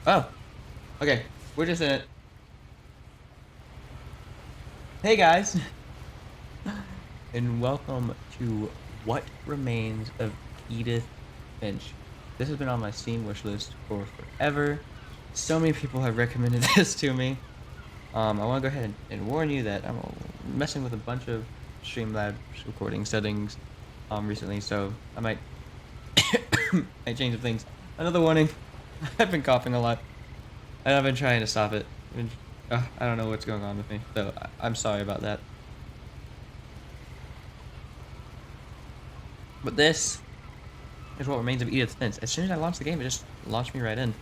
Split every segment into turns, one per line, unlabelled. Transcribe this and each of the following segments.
Oh, okay. We're just in it. Hey guys, and welcome to What Remains of Edith Finch. This has been on my Steam wish list for forever. So many people have recommended this to me. I want to go ahead and warn you that I'm messing with a bunch of Streamlabs recording settings recently, so I might might change some things. Another warning: I've been coughing a lot, and I've been trying to stop it. I don't know what's going on with me, so I'm sorry about that. But this is what remains of Edith Finch. As soon as I launched the game, it just launched me right in.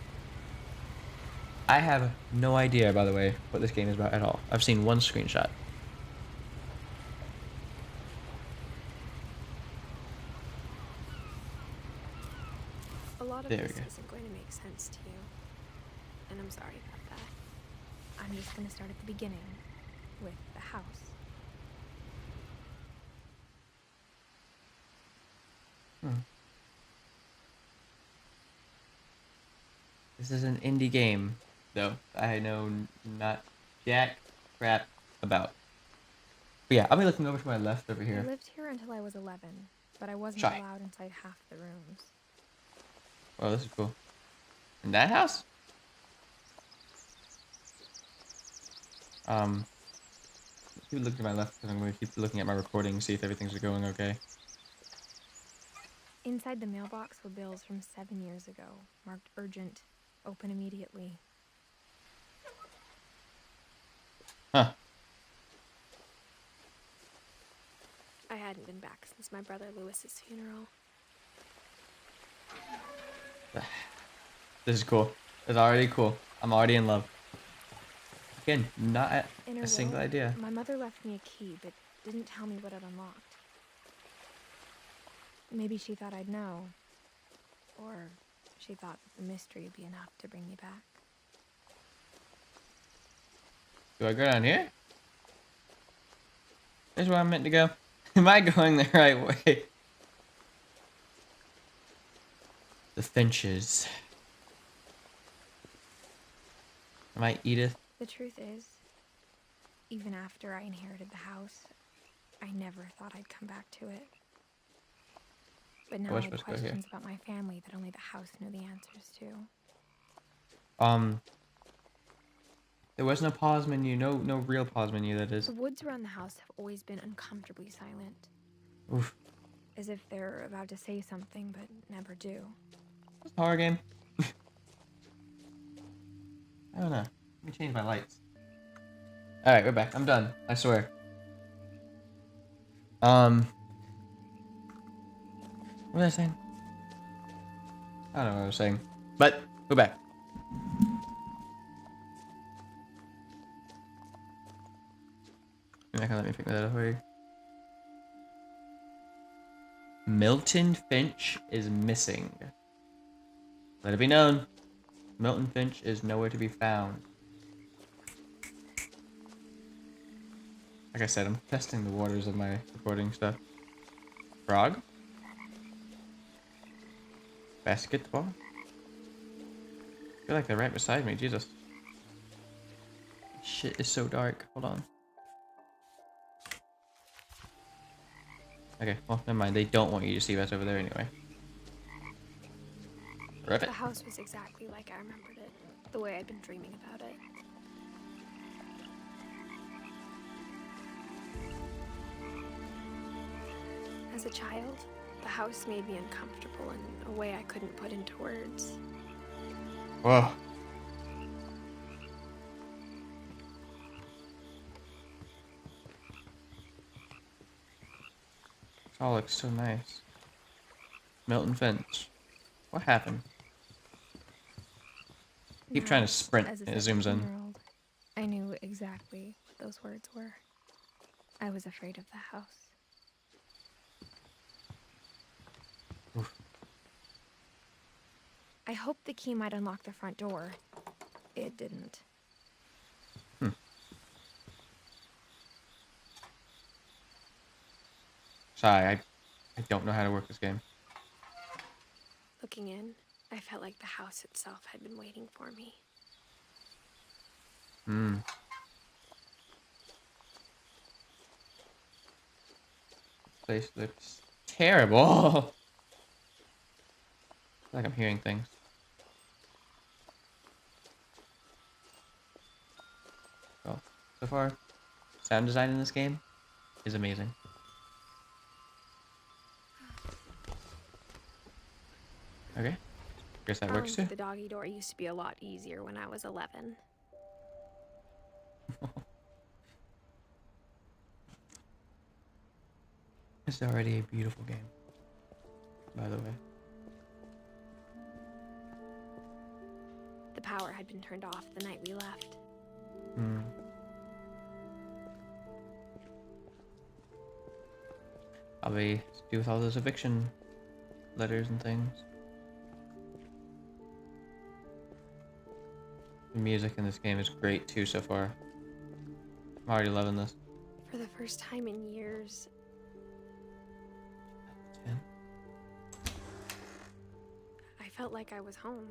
I have no idea, by the way, what this game is about at all. I've seen one screenshot.
A lot of
There we
this
go.
isn't going to make sense to you, and I'm sorry about that. I'm just going to start at the beginning, with the house.
Hmm. This is an indie game, though. I know not jack crap about. But yeah, I'll be looking over to my left over
I
here.
lived here until I was 11, but I wasn't
Shy.
allowed inside half the rooms.
Oh, this is cool. In that house? Um, keep looking to my left because I'm going to keep looking at my recording, see if everything's going okay.
Inside the mailbox were bills from 7 years ago, marked urgent, open immediately.
Huh.
I hadn't been back since my brother Lewis's funeral.
This is cool. It's already cool. I'm already in love. Again, not
In
a
her
single
will,
idea.
my mother left me a key, but didn't tell me what it unlocked. Maybe she thought I'd know. Or she thought that the mystery would be enough to bring me back.
Do I go down here? This is where I'm meant to go. Am I going the right way? The Finches. Am I Edith?
The truth is, even after I inherited the house, I never thought I'd come back to it. But
I
now I
was
had
supposed to go here.
questions about my family that only the house knew the answers to.
Um, there was no pause menu. No real pause menu, that
The
is.
woods around the house have always been uncomfortably silent,
Oof.
as if they're about to say something but never do.
It's a horror game. I don't know. Let me change my lights. Alright, we're back. I'm done. I swear. Um, what was I saying? I don't know what I was saying. But, we're back. You're not gonna let me pick that up for you. Milton Finch is missing. Let it be known, Milton Finch is nowhere to be found. Like I said, I'm testing the waters of my recording stuff. Frog? Basketball? I feel like they're right beside me, Jesus. Shit is so dark. Hold on. Okay, well, never mind. They don't want you to see what's over there anyway. Rip
The
it.
house was exactly like I remembered it, the way I'd been dreaming about it. As a child, the house made me uncomfortable in a way I couldn't put into words.
Whoa. This all looks so nice. Milton Finch. What happened? Keep trying
Now,
to sprint.
as a
It zooms in.
17-year-old, I knew exactly what those words were. I was afraid of the house.
Oof.
I hoped the key might unlock the front door. It didn't.
Hmm. Sorry, I don't know how to work this game.
Looking in, I felt like the house itself had been waiting for me.
Hmm. Place looks terrible. I feel like I'm hearing things. Well, so far, sound design in this game is amazing. Okay. Guess that works
Calling
too.
for the doggy door used to be a lot easier when I was 11.
It's already a beautiful game, by the way.
The power had been turned off the night we left.
Hmm. Probably to do with all those eviction letters and things. The music in this game is great too so far. I'm already loving this.
For the first time in years,
10.
I felt like I was home.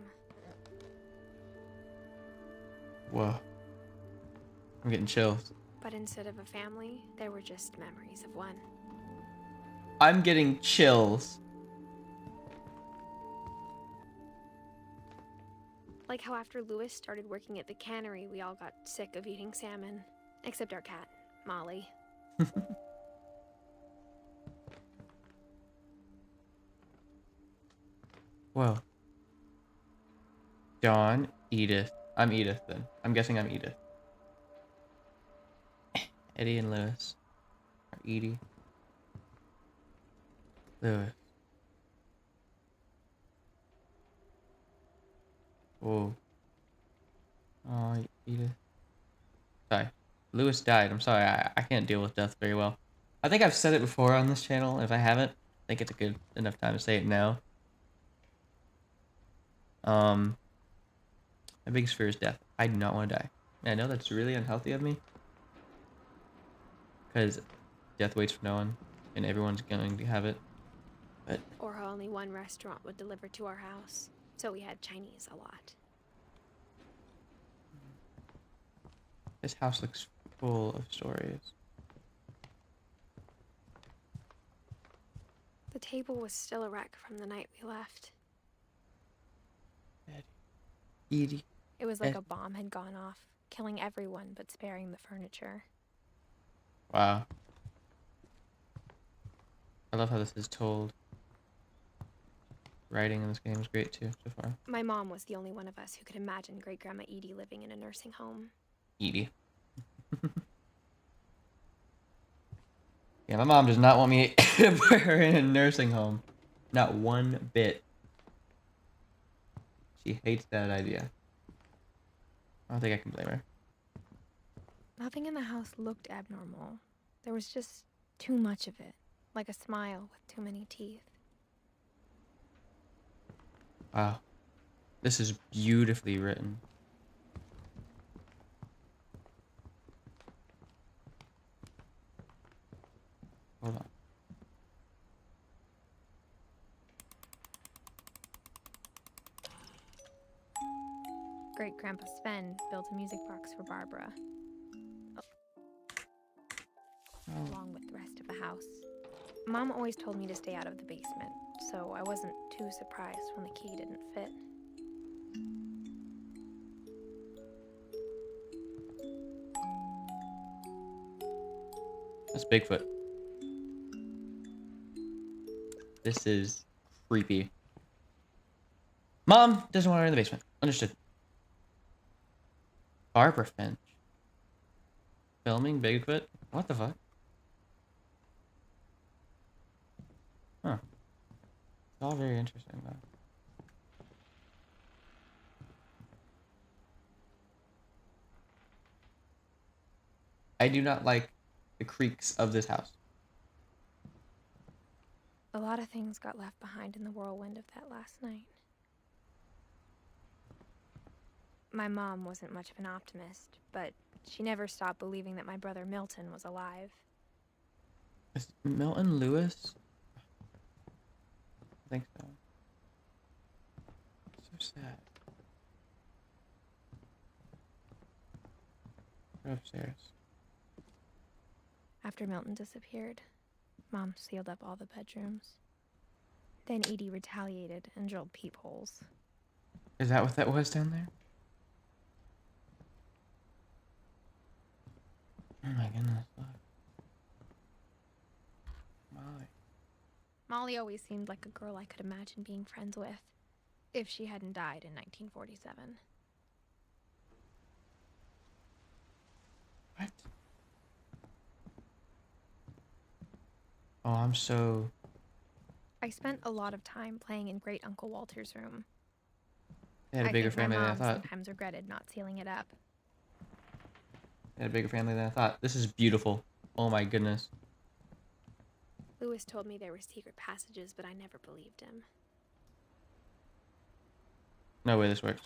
Whoa. I'm getting chills.
But instead of a family, there were just memories of one.
I'm getting chills.
Like how after Lewis started working at the cannery, we all got sick of eating salmon. Except our cat, Molly.
Whoa. Dawn, Edith. I'm Edith then. I'm guessing I'm Edith. Eddie and Lewis. Or Edie. Lewis. Whoa. Oh, Edith. Sorry. Lewis died. I'm sorry. I can't deal with death very well. I think I've said it before on this channel. If I haven't, I think it's a good enough time to say it now. My biggest fear is death. I do not want to die. And I know that's really unhealthy of me. Because death waits for no one. And everyone's going to have it. But
Or how only one restaurant would deliver to our house. So we had Chinese a lot.
this house looks full of stories.
The table was still a wreck from the night we left.
Edie.
It was like a bomb had gone off, killing everyone but sparing the furniture.
Wow. I love how this is told. Writing in this game is great too, so far.
My mom was the only one of us who could imagine Great Grandma Edie living in a nursing home.
Edie. Yeah, my mom does not want me to put her in a nursing home. Not one bit. She hates that idea. I don't think I can blame her.
Nothing in the house looked abnormal. There was just too much of it, like a smile with too many teeth.
Wow. This is beautifully written. Hold on.
Great Grandpa Sven built a music box for Barbara, along with the rest of the house. Mom always told me to stay out of the basement, so I wasn't too surprised when the key didn't fit.
That's Bigfoot. This is creepy. Mom doesn't want her in the basement. Understood. Barbara Finch. Filming Bigfoot? What the fuck? Huh. It's all very interesting though. I do not like the creaks of this house.
A lot of things got left behind in the whirlwind of that last night. My mom wasn't much of an optimist, but she never stopped believing that my brother Milton was alive.
Is Milton Lewis? I think so. What's that? We're upstairs.
After Milton disappeared, Mom sealed up all the bedrooms. Then Edie retaliated and drilled peepholes.
Is that what that was down there? Oh my goodness, look. Molly.
Molly always seemed like a girl I could imagine being friends with, if she hadn't died in 1947.
What? Oh, I'm so...
I spent a lot of time playing in Great Uncle Walter's room.
They had a bigger
I think
family
my
than I
mom
thought.
sometimes regretted not sealing it up.
They had a bigger family than I thought. This is beautiful. Oh my goodness.
Lewis told me there were secret passages, but I never believed him.
No way this works.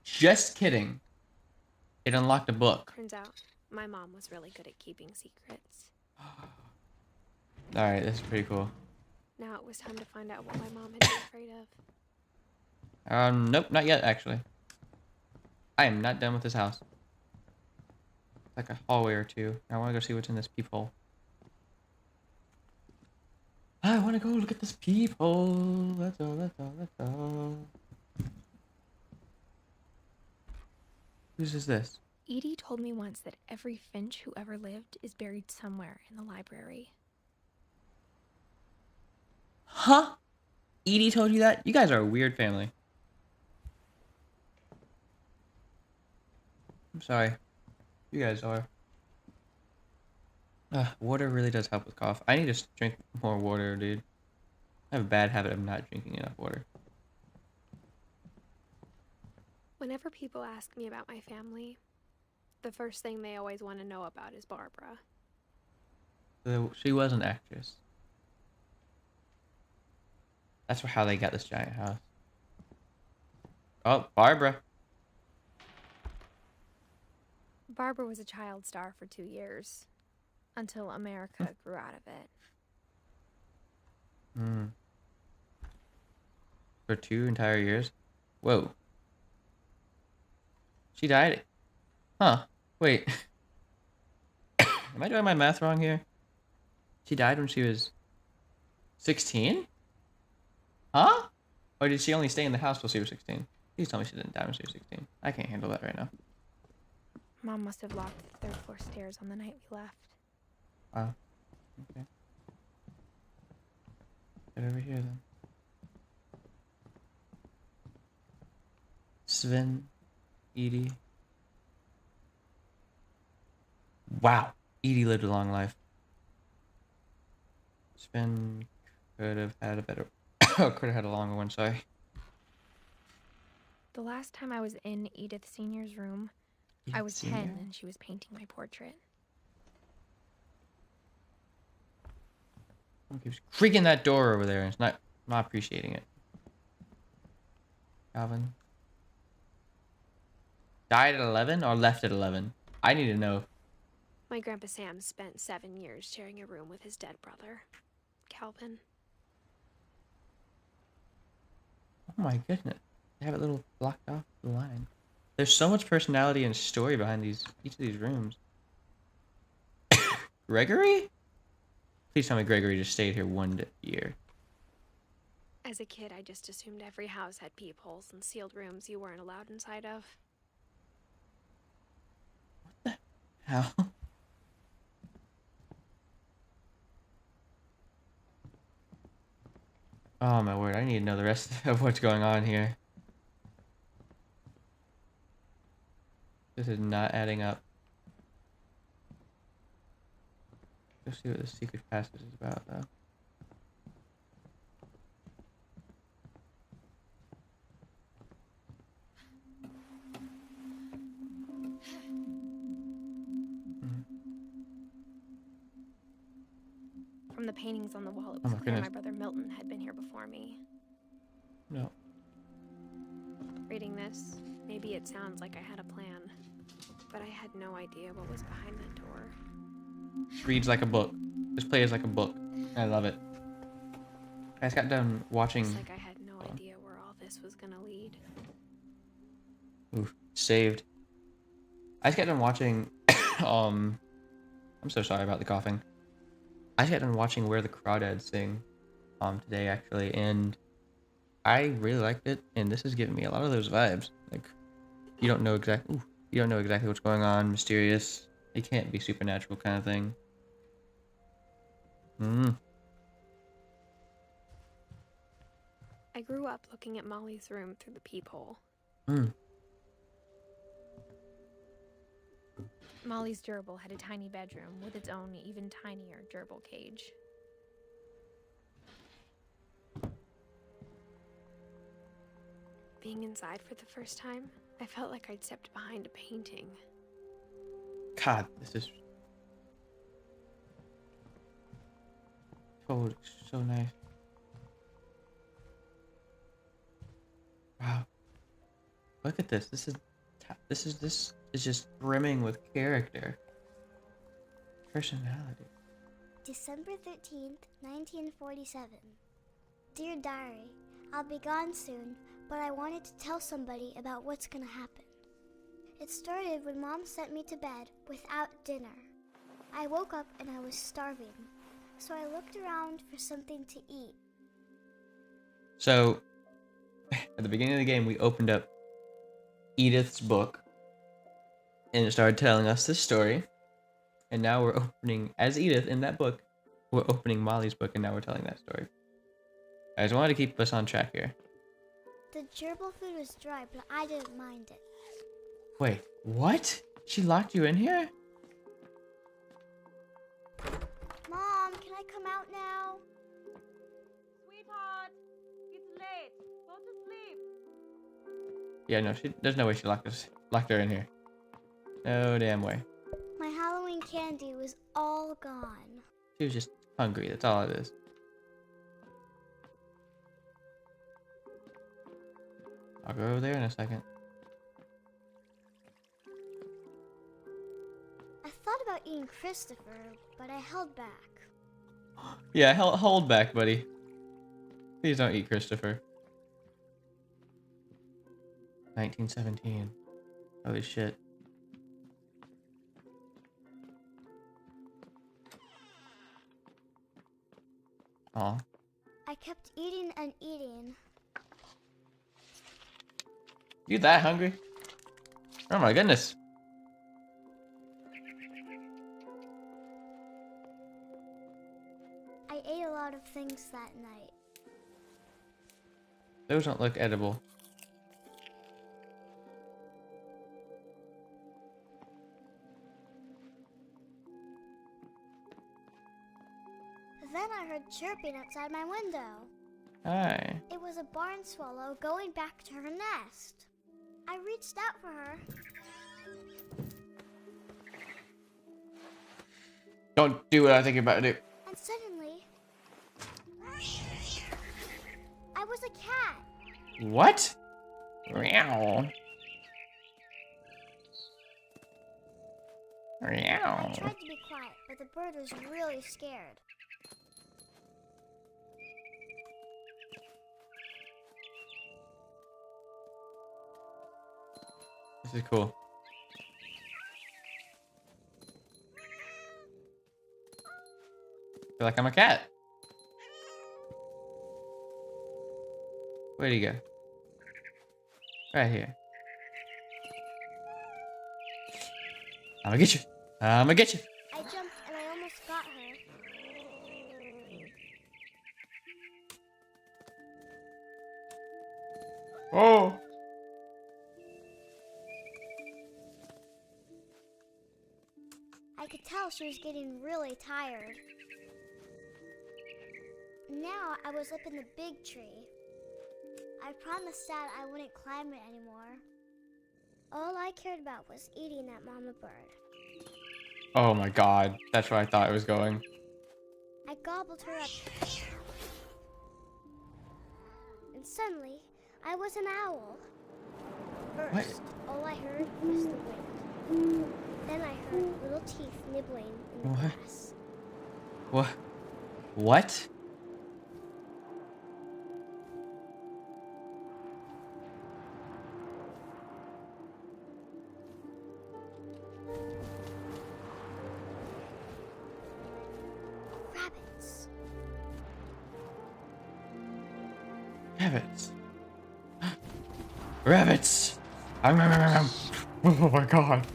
Just kidding. It unlocked a book.
Turns out, my mom was really good at keeping secrets.
Alright, this is pretty cool.
Now it was time to find out what my mom had been afraid of.
Nope, not yet, actually. I am not done with this house. Like a hallway or two. I want to go see what's in this peephole. I want to go look at this peephole. Let's go, let's go, let's go. Whose is this?
Edie told me once that every Finch who ever lived is buried somewhere in the library.
Huh? Edie told you that? You guys are a weird family. I'm sorry. You guys are. Water really does help with cough. I need to drink more water, dude. I have a bad habit of not drinking enough water.
Whenever people ask me about my family, the first thing they always want to know about is Barbara.
She was an actress. That's how they got this giant house. Oh, Barbara.
Barbara was a child star for 2 years, until America grew out of it.
Hmm. For 2 entire years? Whoa. She died? Huh. Wait. Am I doing my math wrong here? She died when she was 16? Huh? Or did she only stay in the house till she was 16? Please tell me she didn't die when she was 16. I can't handle that right now.
Mom must have locked the third floor stairs on the night we left.
Wow. Okay. Get over here then. Sven. Edie. Wow. Edie lived a long life. Sven could have had a better... could have had a longer one, sorry.
The last time I was in Edith Sr.'s room, I was 10 and she was painting my portrait.
Someone keeps creaking that door over there and it's not appreciating it. Calvin. Died at 11 or left at 11? I need to know.
My Grandpa Sam spent 7 years sharing a room with his dead brother, Calvin.
Oh my goodness. They have it little blocked off the line. There's so much personality and story behind each of these rooms. Gregory? Please tell me Gregory just stayed here 1 year.
As a kid, I just assumed every house had peepholes and sealed rooms you weren't allowed inside of.
What the hell? Oh my word, I need to know the rest of what's going on here. This is not adding up. Let's see what the secret passage is about, though.
From the paintings on the wall, it
Oh
was
my
clear
goodness.
my brother Milton had been here before me.
No.
Reading this, maybe it sounds like I had a plan, but I had no idea what was behind that door.
Reads like a book. This plays like a book. I love it. I just got done watching.
Looks like I had no idea where all this was gonna lead.
Oof, saved. I just got done watching. I'm so sorry about the coughing. I just got done watching Where the Crawdads Sing today actually, and I really liked it. And this is giving me a lot of those vibes. Like you don't know exactly what's going on, mysterious. It can't be supernatural kind of thing.
I grew up looking at Molly's room through the peephole.
Mm.
Molly's gerbil had a tiny bedroom with its own even tinier gerbil cage. Being inside for the first time, I felt like I'd stepped behind a painting.
God, this is so nice. Wow, look at this. This is just brimming with character, personality.
December 13th, 1947. Dear Diary, I'll be gone soon, but I wanted to tell somebody about what's gonna happen. It started when Mom sent me to bed without dinner. I woke up and I was starving, so I looked around for something to eat.
So, at the beginning of the game, we opened up Edith's book, and it started telling us this story. And now we're opening, as Edith in that book, we're opening Molly's book, and now we're telling that story. I just wanted to keep us on track here.
The gerbil food was dry, but I didn't mind it.
Wait, what? She locked you in here?
Mom, can I come out now?
Sweetheart, it's late. Go to sleep.
Yeah, no, there's no way she locked her in here. No damn way.
My Halloween candy was all gone.
She was just hungry, that's all it is. I'll go over there in a second.
I thought about eating Christopher, but I held back.
Yeah, hold back, buddy. Please don't eat Christopher. 1917. Holy shit. Aw.
I kept eating and eating.
You that hungry? Oh my goodness.
I ate a lot of things that night.
Those don't look edible.
Then I heard chirping outside my window.
Hi.
It was a barn swallow going back to her nest. I reached out for her.
Don't do what I think you're about to do.
And suddenly, I was a cat.
What? Meow.
I
Meow.
tried to be quiet, but the bird was really scared.
This is cool. Feel like I'm a cat. Where'd he go? Right here. I'm gonna get you. I'm gonna get you.
I jumped and I almost got her.
Oh.
I could tell she was getting really tired. Now I was up in the big tree. I promised Dad I wouldn't climb it anymore. All I cared about was eating that mama bird.
Oh my god. That's where I thought it was going.
I gobbled her up. And suddenly, I was an owl. First, all I heard was the wind. Then I heard little teeth nibbling in the
What?
grass.
What? What? Rabbits. Rabbits. Oh my god.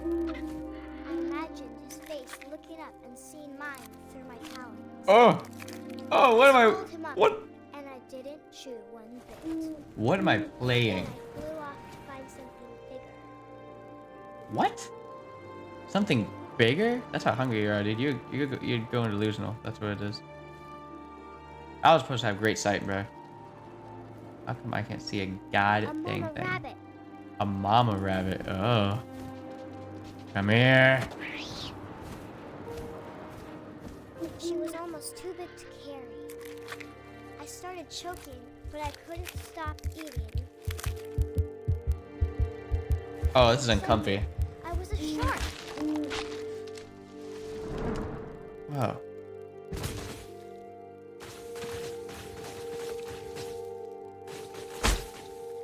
I imagined his face looking up and seeing mine through my talons.
Oh. Oh, what am I?
Pulled him up,
What?
and I didn't chew one bit.
What am I
Then
playing?
I flew off to find something bigger.
What? Something bigger? That's how hungry you are, dude. You're going delusional. That's what it is. I was supposed to have great sight, bro. How come I can't see a
A
god
mama
dang thing?
rabbit.
A mama rabbit. Oh. Come here.
She was almost too big to carry. I started choking, but I couldn't stop eating.
Oh, this is uncomfy.
I was a shark.
Whoa.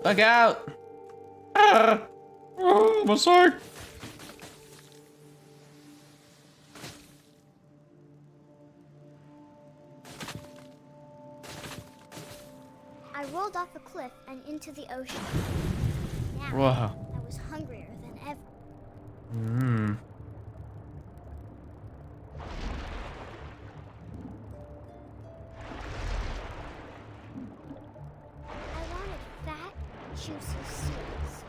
Look out! Ah! Oh, my sword!
I rolled off a cliff and into the ocean. Now,
Whoa.
I was hungrier than ever.
Hmm.
I wanted fat, juicy seeds.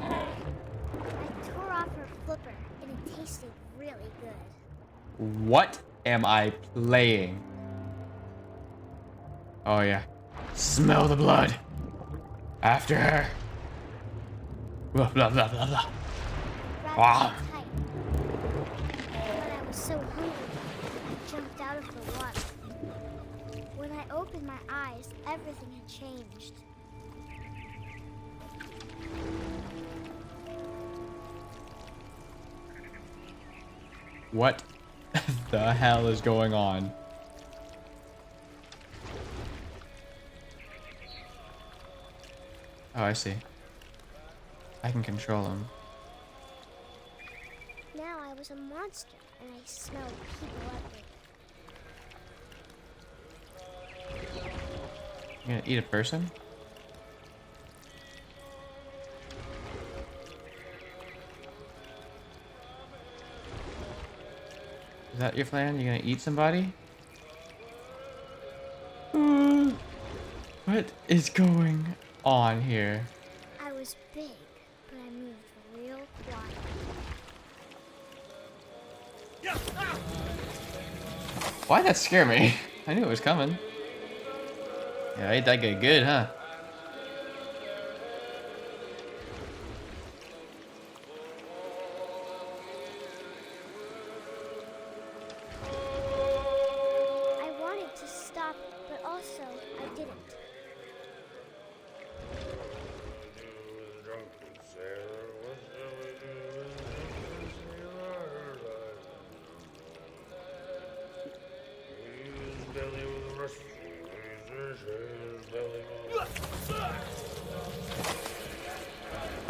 I tore off her flipper, and it tasted really good.
What am I playing? Oh yeah. Smell the blood. After her. Blah blah blah blah blah.
Rather
Ah.
tight. But I was so hungry, I jumped out of the water. When I opened my eyes, everything had changed.
What the hell is going on? Oh, I see. I can control him.
Now I was a monster, and I smelled people everywhere.
You gonna eat a person? Is that your plan? You gonna eat somebody? What is going on here?
I was big, but I moved real quiet.
Why'd that scare me? I knew it was coming. Yeah, I ate that guy good, huh?
I wanted to stop, but also I didn't.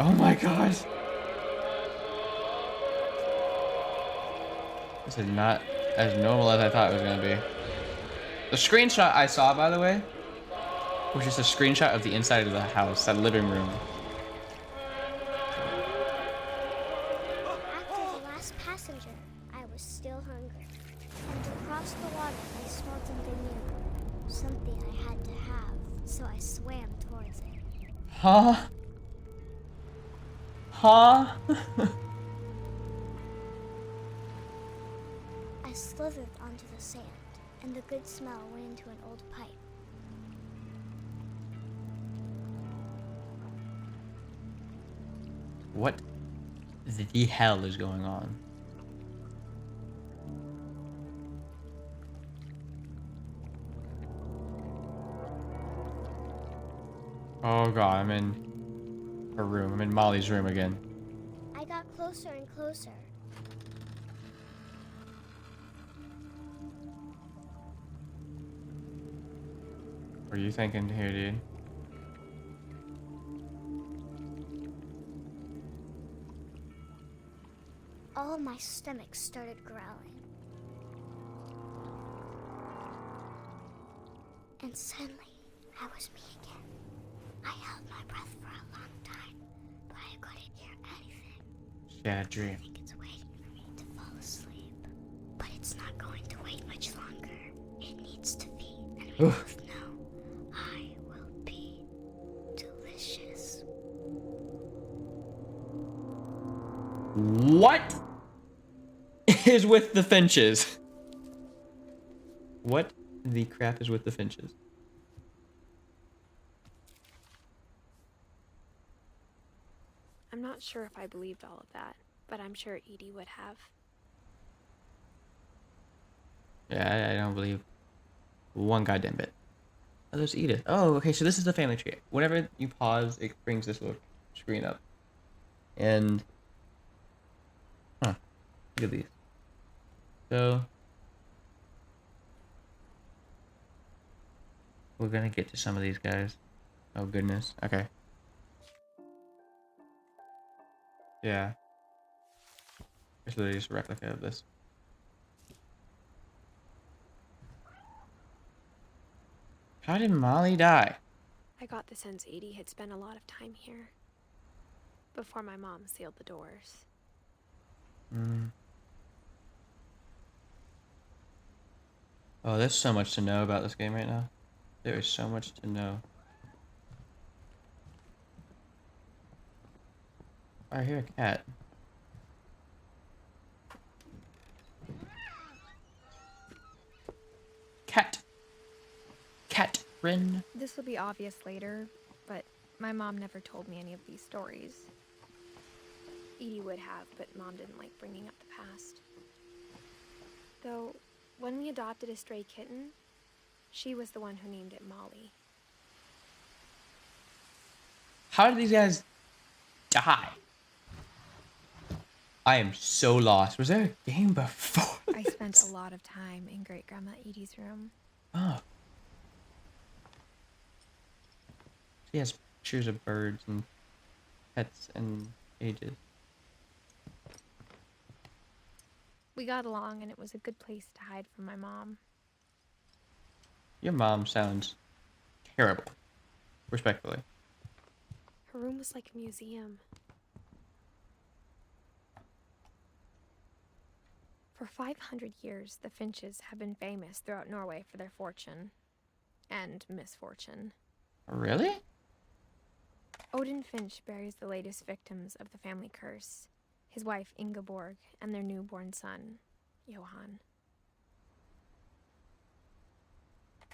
Oh my god. This is not as normal as I thought it was gonna be. The screenshot I saw, by the way, was just a screenshot of the inside of the house, that living room.
After the last passenger, I was still hungry. And across the water, I smelled something new. Something I had to have, so I swam towards it.
Huh? Huh?
I slithered onto the sand, and the good smell went into an old pipe.
What the hell is going on? Oh god, I'm in her room. I'm in Molly's room again.
I got closer and closer.
What are you thinking here, dude?
All my stomach started growling. And suddenly, I was me again. I held my breath for a long time, but I couldn't hear anything.
She had a
I
dream.
think it's waiting for me to fall asleep. But it's not going to wait much longer. It needs to feed, and we
Oof.
both know I will be delicious.
What is with the Finches? What the crap is with the Finches?
I'm not sure if I believed all of that, but I'm sure Edie would have.
Yeah, I don't believe one goddamn bit. Oh, there's Edith. Oh, okay, so this is the family tree. Whenever you pause, it brings this little screen up. And, huh, look at these. So, we're gonna get to some of these guys. Oh, goodness. Okay. Yeah. It's literally just a replica of this. How did Molly die?
I got the sense Edie had spent a lot of time here before my mom sealed the doors.
Oh, there's so much to know about this game right now. There is so much to know. I hear a cat. Catrin.
This will be obvious later, but my mom never told me any of these stories. Edie would have, but Mom didn't like bringing up the past. Though, when we adopted a stray kitten, she was the one who named it Molly.
How did these guys die? I am so lost. Was there a game before?
I spent a lot of time in Great Grandma Edie's room.
Oh. She has pictures of birds and pets and cages.
We got along, and it was a good place to hide from my mom.
Your mom sounds terrible. Respectfully.
Her room was like a museum. For 500 years, the Finches have been famous throughout Norway for their fortune and misfortune.
Really?
Odin Finch buries the latest victims of the family curse, his wife Ingeborg and their newborn son, Johan.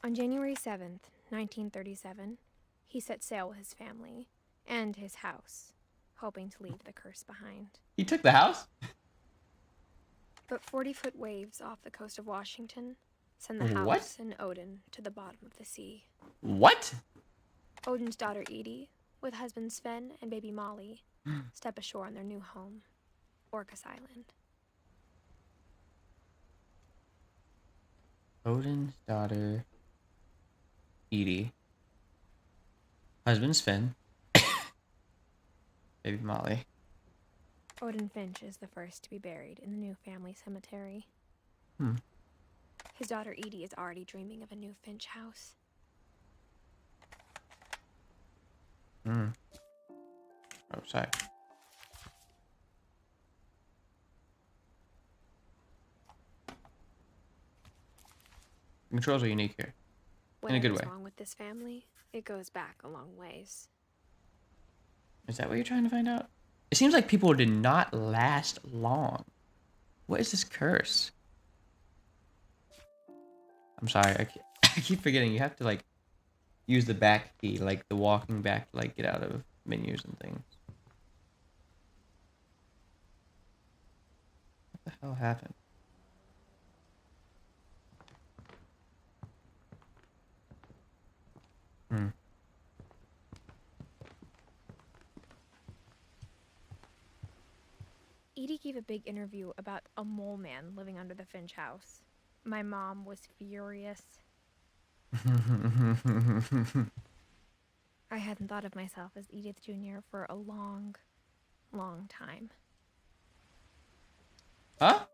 On January 7th, 1937, he set sail with his family and his house, hoping to leave the curse behind.
He took the house?
But 40-foot waves off the coast of Washington send the
What?
house and Odin to the bottom of the sea.
What?
Odin's daughter Edie, with husband Sven and baby Molly, step ashore on their new home, Orcas Island.
Odin's daughter, Edie. Husband Sven. Baby Molly.
Odin Finch is the first to be buried in the new family cemetery. His daughter Edie is already dreaming of a new Finch house.
Oh, sorry. The controls are unique here. In a good
Whatever's
way.
wrong with this family, it goes back a long ways.
Is that what you're trying to find out? It seems like people did not last long. What is this curse? I'm sorry, I keep forgetting. You have to, like, use the back key, like the walking back to, like, get out of menus and things. What the hell happened?
Edie gave a big interview about a mole man living under the Finch house. My mom was furious. I hadn't thought of myself as Edith Jr. for a long, long time.
Huh?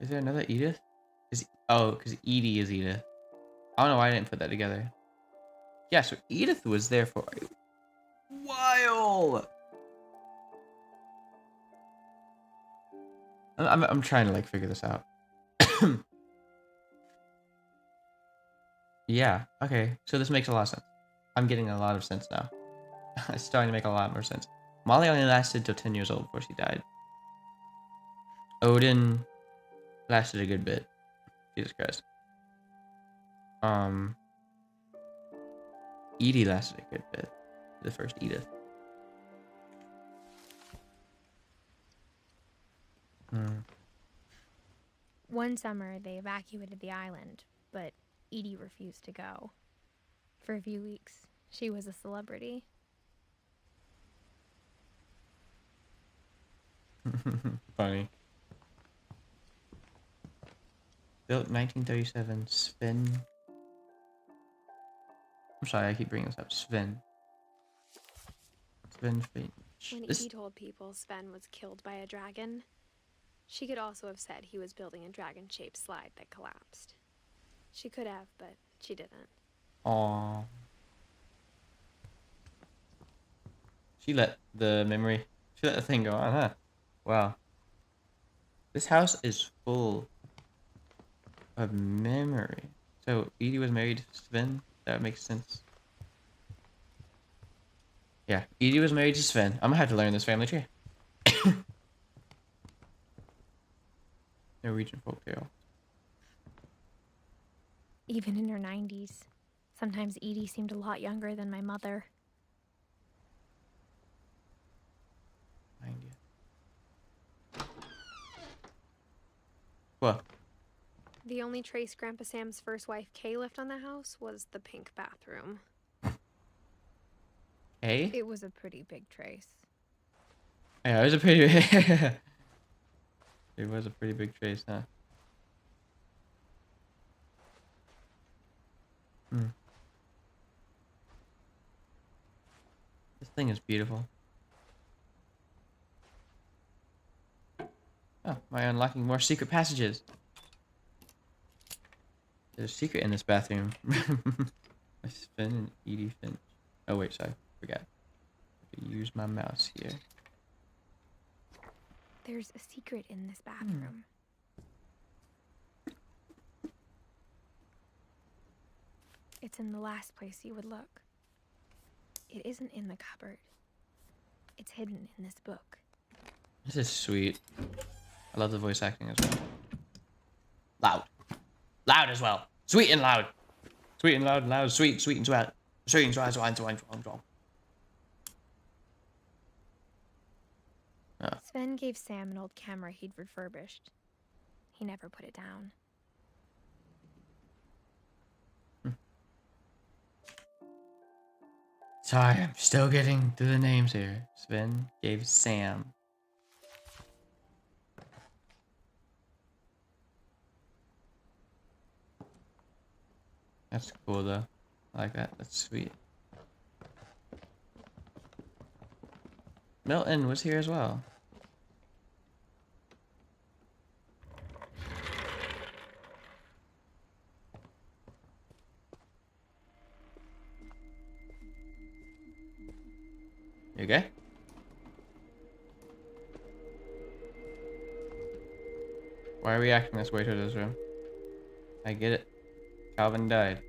Is there another Edith? Because Edie is Edith. I don't know why I didn't put that together. Yeah, so Edith was there for a while. I'm trying to like figure this out. Yeah, okay. So this makes a lot of sense. I'm getting a lot of sense now. It's starting to make a lot more sense. Molly only lasted till 10 years old before she died. Odin lasted a good bit. Jesus Christ. Edie lasted a good bit. The first Edith.
One summer, they evacuated the island, but Edie refused to go. For a few weeks, she was a celebrity.
Funny. Built 1937. Sven. I'm sorry, I keep bringing this up. Sven Finch.
When Edie told people Sven was killed by a dragon, she could also have said he was building a dragon-shaped slide that collapsed. She could have, but she didn't.
Aww. She let the thing go on, huh? Wow. This house is full of memory. So Edie was married to Sven? That makes sense. Yeah, Edie was married to Sven. I'm gonna have to learn this family tree. Norwegian folktale.
Even in her 90s, sometimes Edie seemed a lot younger than my mother.
90. What?
The only trace Grandpa Sam's first wife, Kay, left on the house was the pink bathroom.
Hey?
It was a pretty big trace.
Yeah, it was a pretty it was a pretty big trace, huh? This thing is beautiful. Oh, am I unlocking more secret passages? There's a secret in this bathroom. I Sven and Edie Finch. Oh wait, sorry, forgot. I could use my mouse here.
There's a secret in this bathroom. It's in the last place you would look. It isn't in the cupboard. It's hidden in this book.
This is sweet. I love the voice acting as well. Loud. Loud as well. Sweet and loud. Sweet and loud, loud, sweet, sweet and sweet. Sweet and sweet, sweet, sweet, sweet. Oh.
Sven gave Sam an old camera he'd refurbished. He never put it down.
Sorry, I'm still getting through the names here. Sven gave Sam. That's cool though. I like that. That's sweet. Milton was here as well. You okay? Why are we acting this way to this room? I get it. Calvin died.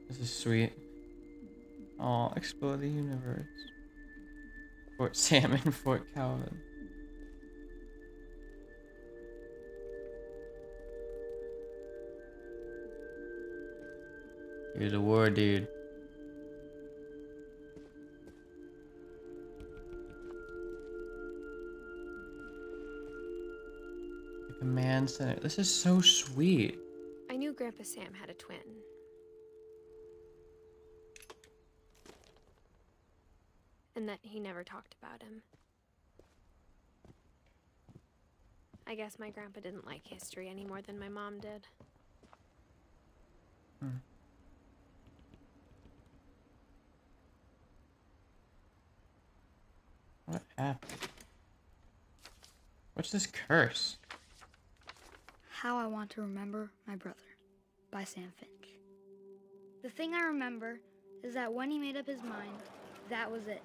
This is sweet. Aw, explore the universe. Fort Sam and Fort Calvin. Here's a war dude. The command center. This is so sweet.
I knew Grandpa Sam had a twin. And that he never talked about him. I guess my grandpa didn't like history any more than my mom did.
What happened? What's this curse?
How I Want to Remember My Brother by Sam Finch. The thing I remember is that when he made up his mind, that was it.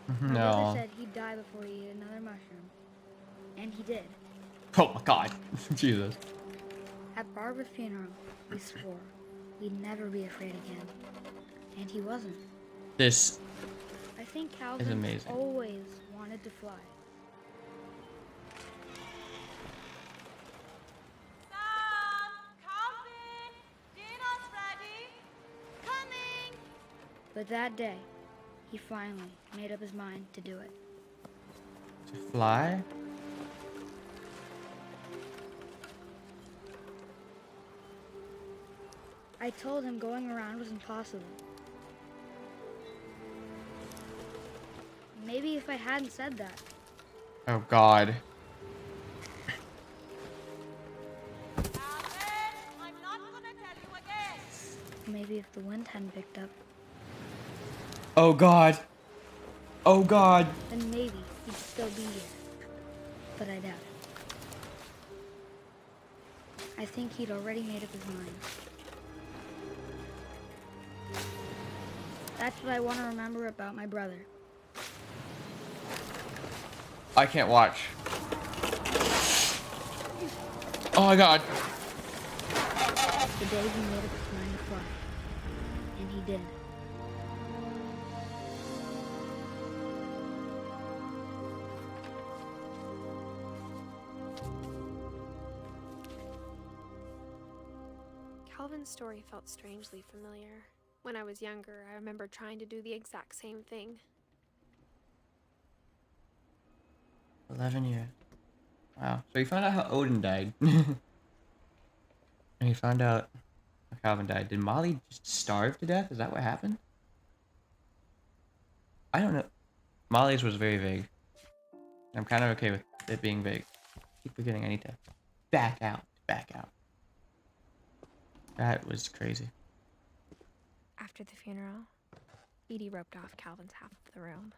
My brother
No.
said he'd die before he ate another mushroom. And he did.
Oh my god. Jesus.
At Barbara's funeral, we swore we'd never be afraid again. And he wasn't.
This
I think
is
Calvin
amazing.
always wanted to fly.
Sam! Calvin! Dinner's ready! Coming!
But that day, he finally made up his mind to do it.
To fly?
I told him going around was impossible. Maybe if I hadn't said that,
Oh god.
Calvin! I'm not gonna tell you again!
maybe if the wind hadn't picked up,
Oh god. Oh god.
then maybe he'd still be here. But I doubt it. I think he'd already made up his mind. That's what I want to remember about my brother.
I can't watch. Oh my god.
The day he made up his mind to fly. And he did.
Calvin's story felt strangely familiar. When I was younger, I remember trying to do the exact same thing.
11 years. Wow. So you found out how Odin died. And you found out how Calvin died. Did Molly just starve to death? Is that what happened? I don't know. Molly's was very vague. I'm kind of okay with it being vague. Keep forgetting I need to back out. Back out. That was crazy.
After the funeral, Edie roped off Calvin's half of the room.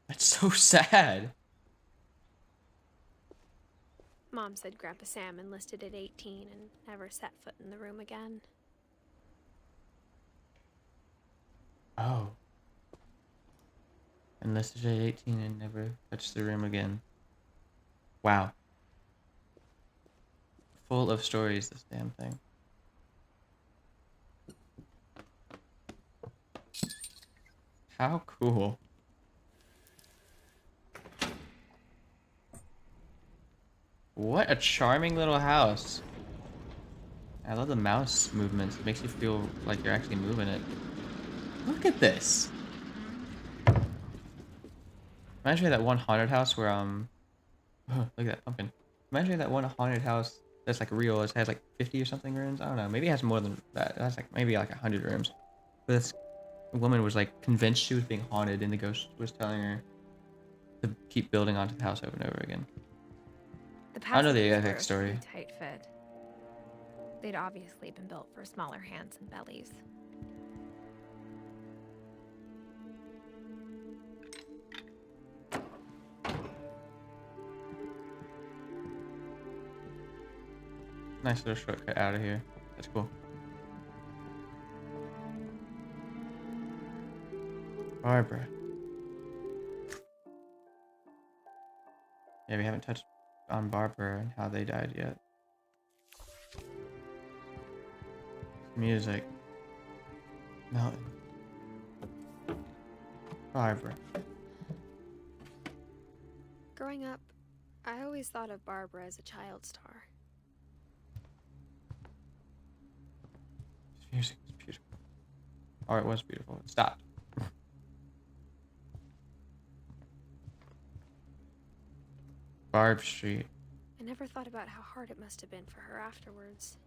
That's so sad.
Mom said Grandpa Sam enlisted at 18 and never set foot in the room again.
Oh. Enlisted at 18 and never touched the room again. Wow. Full of stories, this damn thing. How cool. What a charming little house. I love the mouse movements. It makes you feel like you're actually moving it. Look at this. Reminds me of that one haunted house where, look at that pumpkin. Reminds me of that one haunted house that's like real. It has like 50 or something rooms. I don't know. Maybe it has more than that. It has like maybe like 100 rooms. But this woman was like convinced she was being haunted, and the ghost was telling her to keep building onto the house over and over again.
The
I don't know the
passages
exact
were
story.
a tight fit. They'd obviously been built for smaller hands and bellies.
Nice little shortcut out of here. That's cool. Barbara. Yeah, we haven't touched on Barbara and how they died yet. Music. Mountain. Barbara.
Growing up, I always thought of Barbara as a child star.
This music is beautiful. Oh, it was beautiful. It stopped. Barb Street.
I never thought about how hard it must have been for her afterwards.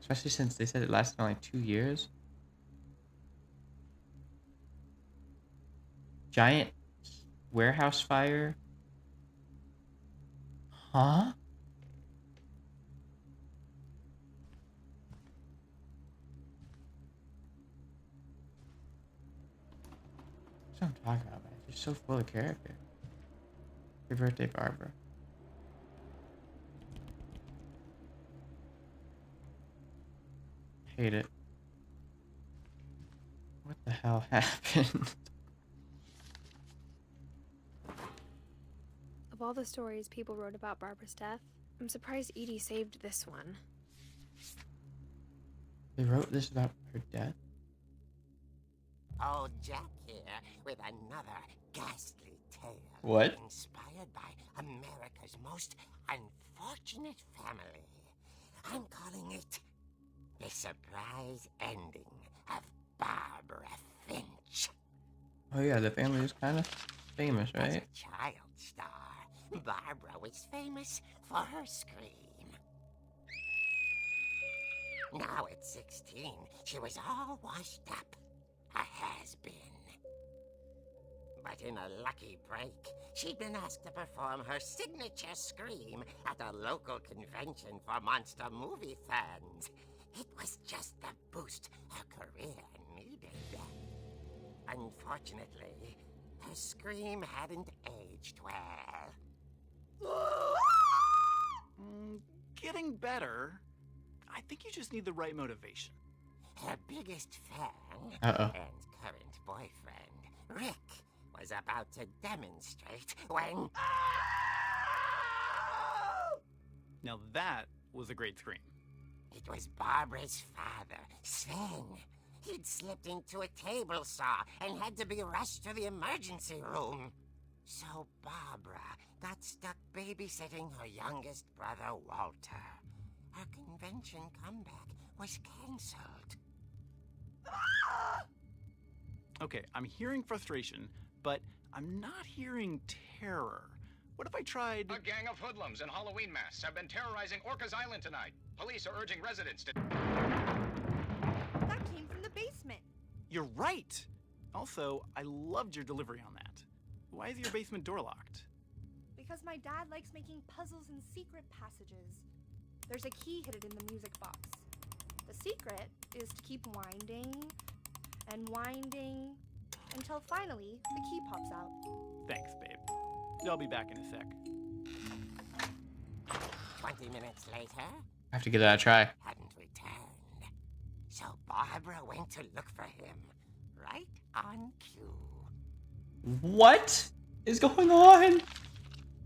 Especially since they said it lasted only 2 years. Giant warehouse fire. Huh? That's what I'm talking about, man. It's just so full of character. Happy birthday, Barbara. Hate it. What the hell happened?
Of all the stories people wrote about Barbara's death, I'm surprised Edie saved this one.
They wrote this about her death?
Old Jack here with another ghastly tale.
What?
Inspired by America's most unfortunate family. I'm calling it The Surprise Ending of Barbara Finch.
Oh yeah, the family is kind of famous,
As
right?
a child star, Barbara was famous for her scream. Now at 16, she was all washed up. A has-been. But in a lucky break, she'd been asked to perform her signature scream at a local convention for monster movie fans. It was just the boost her career needed. Unfortunately, her scream hadn't aged well.
Getting better. I think you just need the right motivation.
Her biggest fan
Uh-oh.
and current boyfriend, Rick, was about to demonstrate when...
Now that was a great scream.
It was Barbara's father, Sven. He'd slipped into a table saw and had to be rushed to the emergency room. So Barbara got stuck babysitting her youngest brother, Walter. Her convention comeback was cancelled.
Okay, I'm hearing frustration, but I'm not hearing terror. What if I tried...
A gang of hoodlums in Halloween masks have been terrorizing Orcas Island tonight. Police are urging residents to...
That came from the basement.
You're right! Also, I loved your delivery on that. Why is your basement door locked?
Because my dad likes making puzzles and secret passages. There's a key hidden in the music box. The secret is to keep winding and winding until finally the key pops out.
Thanks, babe. I'll be back in a sec.
20 minutes later,
I have to give that a try.
hadn't returned. So Barbara went to look for him, right on cue.
What is going on?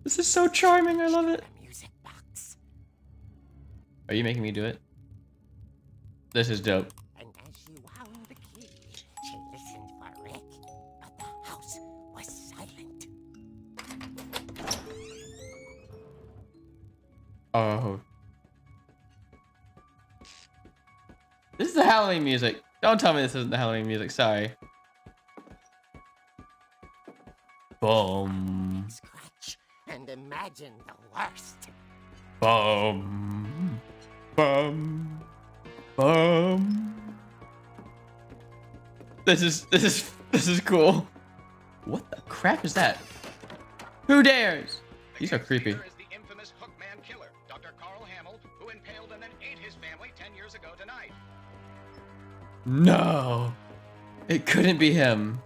This is so charming. I love it.
The music box.
Are you making me do it? This is dope.
And as she wound the key, she listened for Rick, but the house was silent.
Oh. This is the Halloween music. Don't tell me this isn't the Halloween music. Sorry. Boom.
Scratch and imagine the worst.
Boom. Boom. Boom. This is cool. What the crap is that? Who dares? These are creepy.
Here is the infamous Hookman killer, Dr. Carl Hamill, who impaled and then ate his family 10 years ago tonight.
No. It couldn't be him.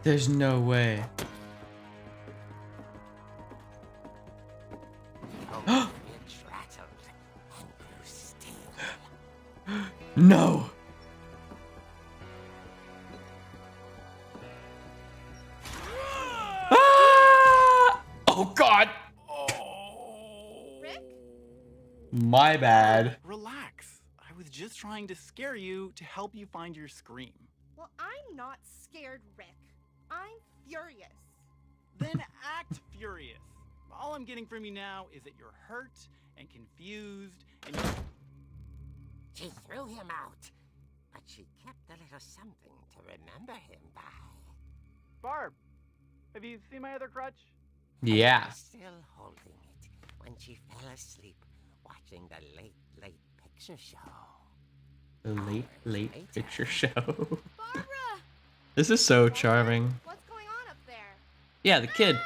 There's no way.
Oh, Finch rattled and grew still.
No. Ah! Oh God.
Rick?
My bad.
Relax. I was just trying to scare you to help you find your scream.
Well, I'm not scared, Rick. I'm furious.
Then act furious. All I'm getting from you now is that you're hurt and confused and you...
She threw him out, but she kept a little something to remember him by.
Barb, have you seen my other crutch?
Yeah.
Was still holding it when she fell asleep watching the late picture show.
The late picture show.
Barbara!
This is so charming.
What's going on up there?
Yeah, the kid.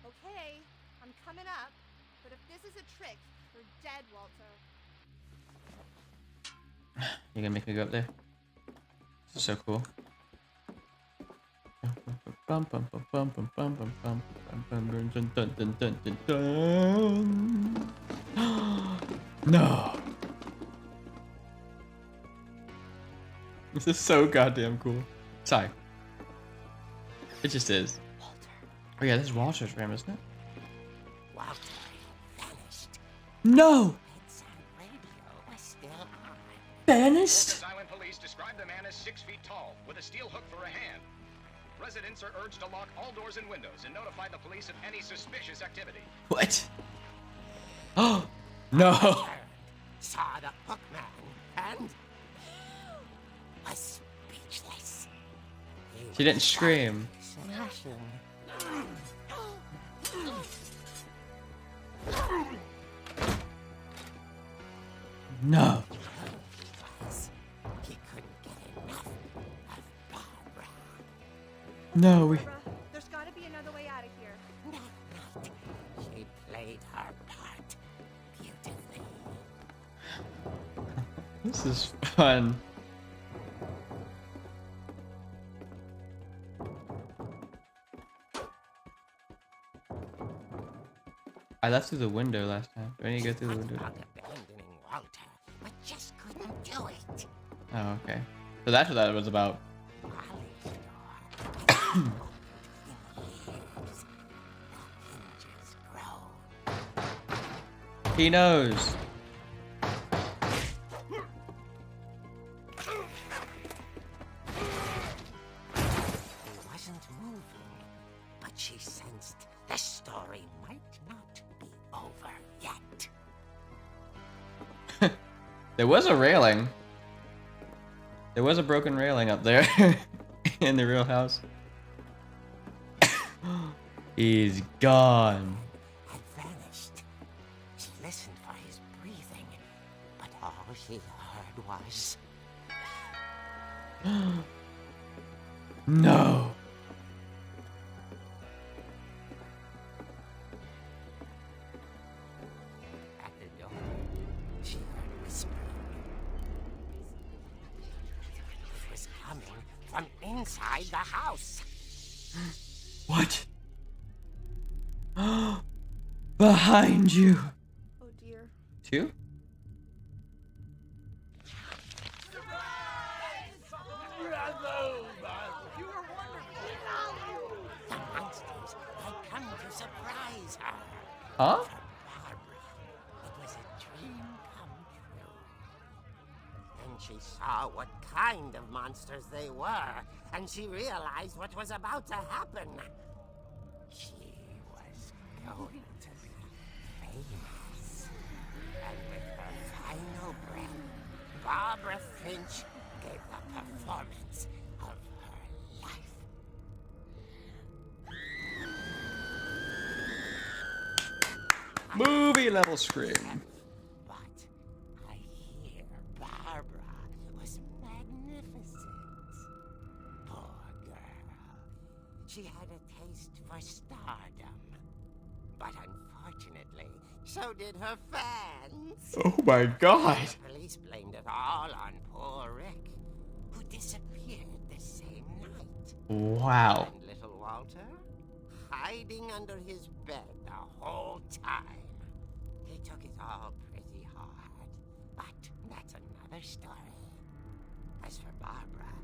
Okay, I'm coming up. But if this is a trick, you're dead, Walter.
You're gonna make me go up there? This is so cool. Bum, bum, bum, bum, bum, bum, bum, bum, bum, bum, dun, dun, dun, dun, dun, dun. No. This is so goddamn cool. Sorry. It just is. Oh yeah, this is Walter's room, isn't it?
Walter vanished.
No!
Bedside radio was still on.
Banished?
Fort Island police describe the man as 6 feet tall, with a steel hook for a hand. Residents are urged to lock all doors and windows and notify the police of any suspicious activity.
What? Oh no!
Turned, saw the hook man, and was speechless. He
She didn't
was
scream.
smashing.
No.
He couldn't get enough of Barbara.
No, we.
Barbara, there's got to be another way out of here.
That night, she played her part beautifully.
This is fun. I left through the window last time. Do I need to go through the window?
About abandoning Walter, but just couldn't do it.
Oh, okay. So that's what that was about.
Ollie's door has opened in years. The hinges grow.
He knows.
He wasn't moving, but she sensed the story might not be over yet.
There was a railing. There was a broken railing up there in the real house. He's gone.
Had vanished. She listened for his breathing, but all she heard was
No.
at the door. She heard whispering. It was coming from inside the house.
What? Behind you.
Oh dear.
Two?
The monsters had come to surprise her.
Huh?
For Barbara, it was a dream come true. Then she saw what kind of monsters they were, and she realized what was about to happen. She was going to be famous. And with her final breath, Barbara Finch gave the performance of her life.
Movie level scream.
But I hear Barbara was magnificent. Poor girl. She had a taste for stardom. But unfortunately, so did her fans.
Oh my god.
The police blamed it all on poor Rick, who disappeared the same night.
Wow.
And little Walter, hiding under his bed the whole time. He took it all pretty hard, but that's another story. As for Barbara,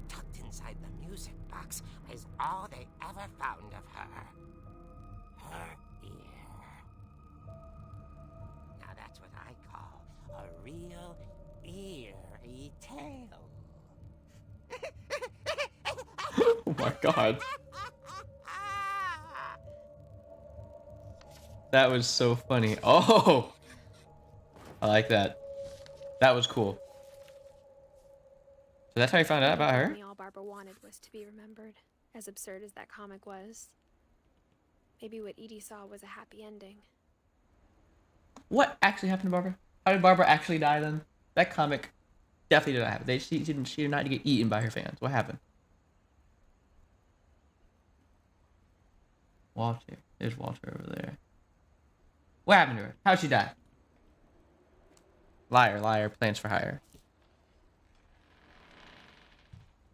tucked inside the music box is all they ever found of her. Her ear. Now that's what I call a real eerie tale.
Oh my god. That was so funny. Oh! I like that. That was cool. So that's how you found out about her?
All Barbara wanted was to be remembered, as absurd as that comic was. Maybe what Edie saw was a happy ending.
What actually happened to Barbara? How did Barbara actually die then? That comic definitely did not happen. She did not get eaten by her fans. What happened? Walter. There's Walter over there. What happened to her? How'd she die? Liar, liar, plans for hire.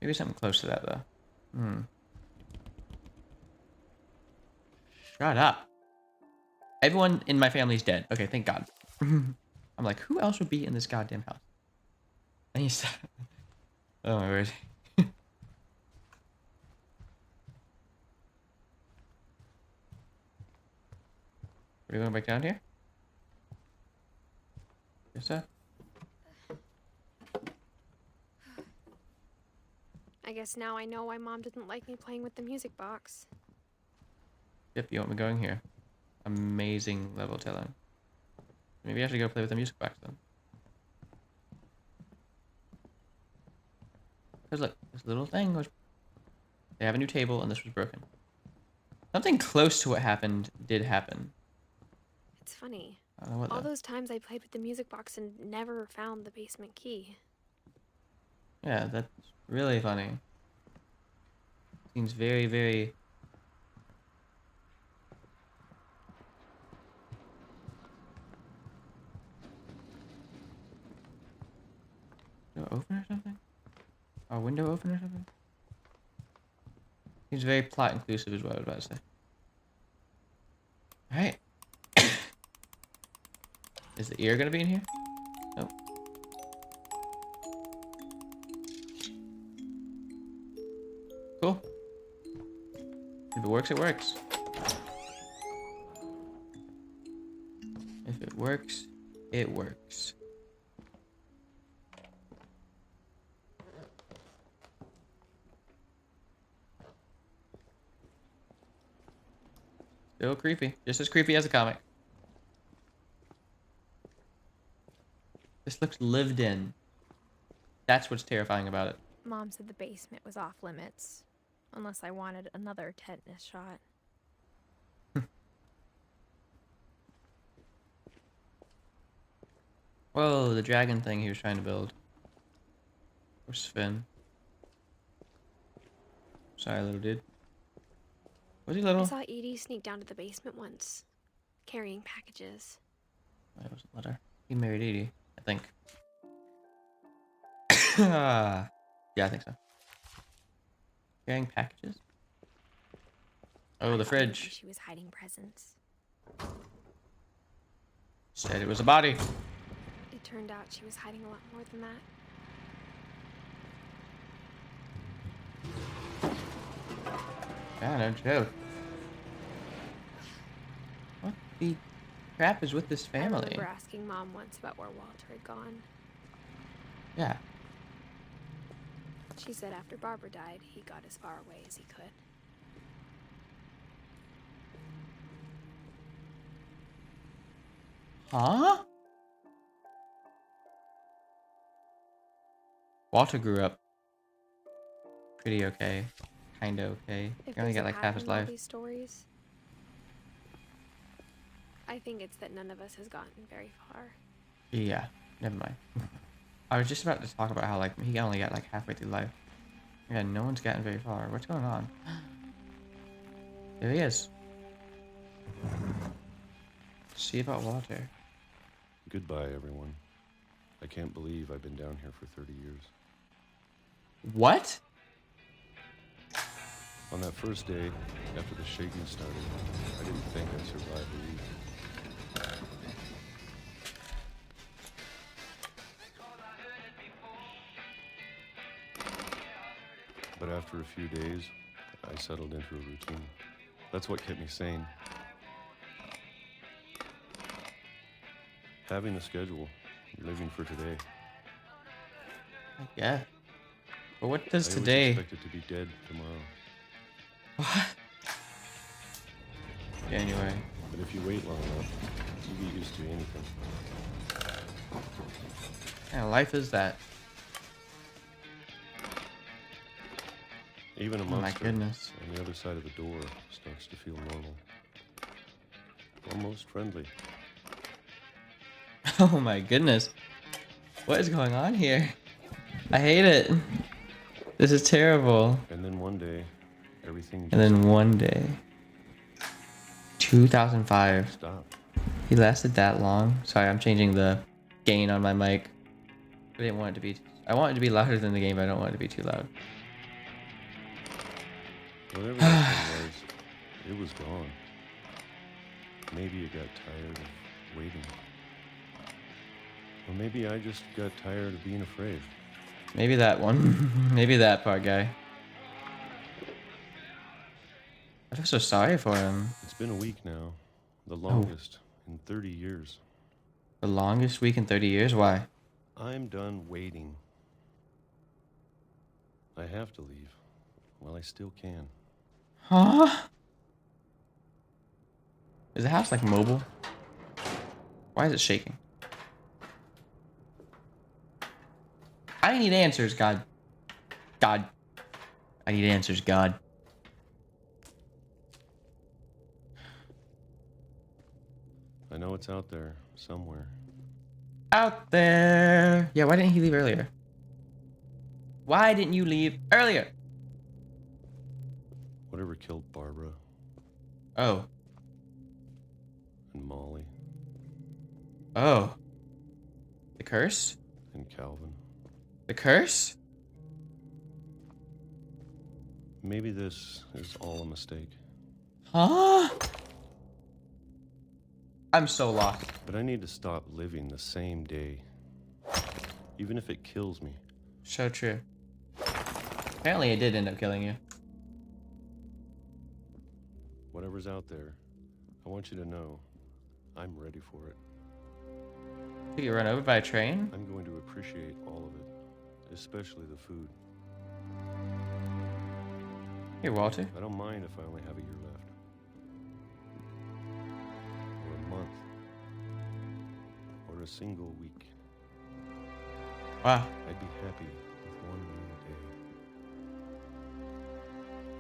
Maybe something close to that though. Shut up. Everyone in my family's dead. Okay, thank God. I'm like, who else would be in this goddamn house? And he's... Oh my word. Are we going back down here? Yes, sir.
I guess now I know why Mom didn't like me playing with the music box.
Yep, you want me going here. Amazing level telling. Maybe I should go play with the music box then. Because look, this little thing was... They have a new table and this was broken. Something close to what happened did happen.
It's funny.
I don't know what
All
though.
those times I played with the music box and never found the basement key.
Yeah, that's really funny. Seems very, very... Door open or something? Or window open or something? Seems very plot inclusive is what I was about to say. Alright. Is the ear gonna be in here? Nope. Cool. If it works, it works. If it works, it works. Still creepy. Just as creepy as a comic. This looks lived in. That's what's terrifying about it.
Mom said the basement was off limits. Unless I wanted another tetanus shot.
Whoa, the dragon thing he was trying to build. Where's Finn? Sorry, little dude. Was he
I
little?
saw Edie sneak down to the basement once, carrying packages.
I wasn't little. He married Edie, I think. Yeah, I think so. Carrying packages? Oh, the fridge.
She was hiding presents.
Said it was a body.
It turned out she was hiding a lot more than that.
Yeah, no joke. What the crap is with this
I
family?
remember asking Mom once about where Walter had gone.
Yeah.
She said after Barbara died, he got as far away as he could.
Huh? Walter grew up pretty okay. Kinda okay.
If
He only
there's
got
a
like half his
pattern in all
life.
these stories, I think it's that none of us has gotten very far.
Yeah, never mind. I was just about to talk about how like he only got like halfway through life. Yeah, no one's gotten very far. What's going on? There he is. See about Walter.
Goodbye, everyone. I can't believe I've been down here for 30 years.
What?
On that first day, after the shaking started, I didn't think I'd survive the week. But after a few days, I settled into a routine. That's what kept me sane. Having a schedule, living for today.
Yeah. But what does
I
today?
always expected to be dead tomorrow.
What? January.
But if you wait long enough, you get used to anything.
What kind of life is that?
Even a
Oh my
monster
goodness.
on the other side of the door starts to feel normal. Almost friendly.
Oh my goodness. What is going on here? I hate it. This is terrible.
And then one day, everything just
And then one day. 2005.
stopped.
He lasted that long? Sorry, I'm changing the gain on my mic. I didn't want it to be... I want it to be louder than the game, but I don't want it to be too loud.
Whatever that thing was, it was gone. Maybe you got tired of waiting. Or maybe I just got tired of being afraid.
Maybe that one. Maybe that part, guy. I feel so sorry for him.
It's been a week now. The
Oh.
longest in 30 years.
The longest week in 30 years? Why?
I'm done waiting. I have to leave. Well, I still can.
Huh? Is the house like mobile? Why is it shaking? I need answers, God. God. I need answers, God.
I know it's out there somewhere.
Out there. Yeah, why didn't he leave earlier? Why didn't you leave earlier?
Whatever killed Barbara
Oh.
and Molly
Oh. The curse?
and Calvin.
The curse?
Maybe this is all a mistake.
Huh? I'm so lost.
But I need to stop living the same day. Even if it kills me.
So true. Apparently it did end up killing you.
Whatever's out there, I want you to know I'm ready for it.
Did you get run over by a train?
I'm going to appreciate all of it, especially the food.
Here, Walter.
I don't mind if I only have a year left. Or a month. Or a single week.
Wow.
I'd be happy with one new day.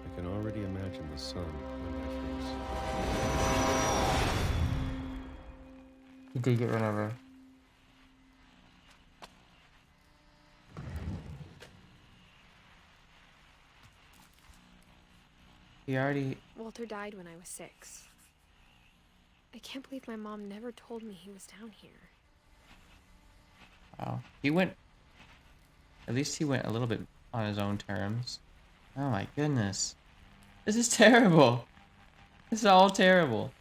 I can already imagine the sun on my face.
He did get run over. He already...
Walter died when I was 6. I can't believe my mom never told me he was down here.
Wow. He went... At least he went a little bit on his own terms. Oh my goodness. This is terrible. This is all terrible.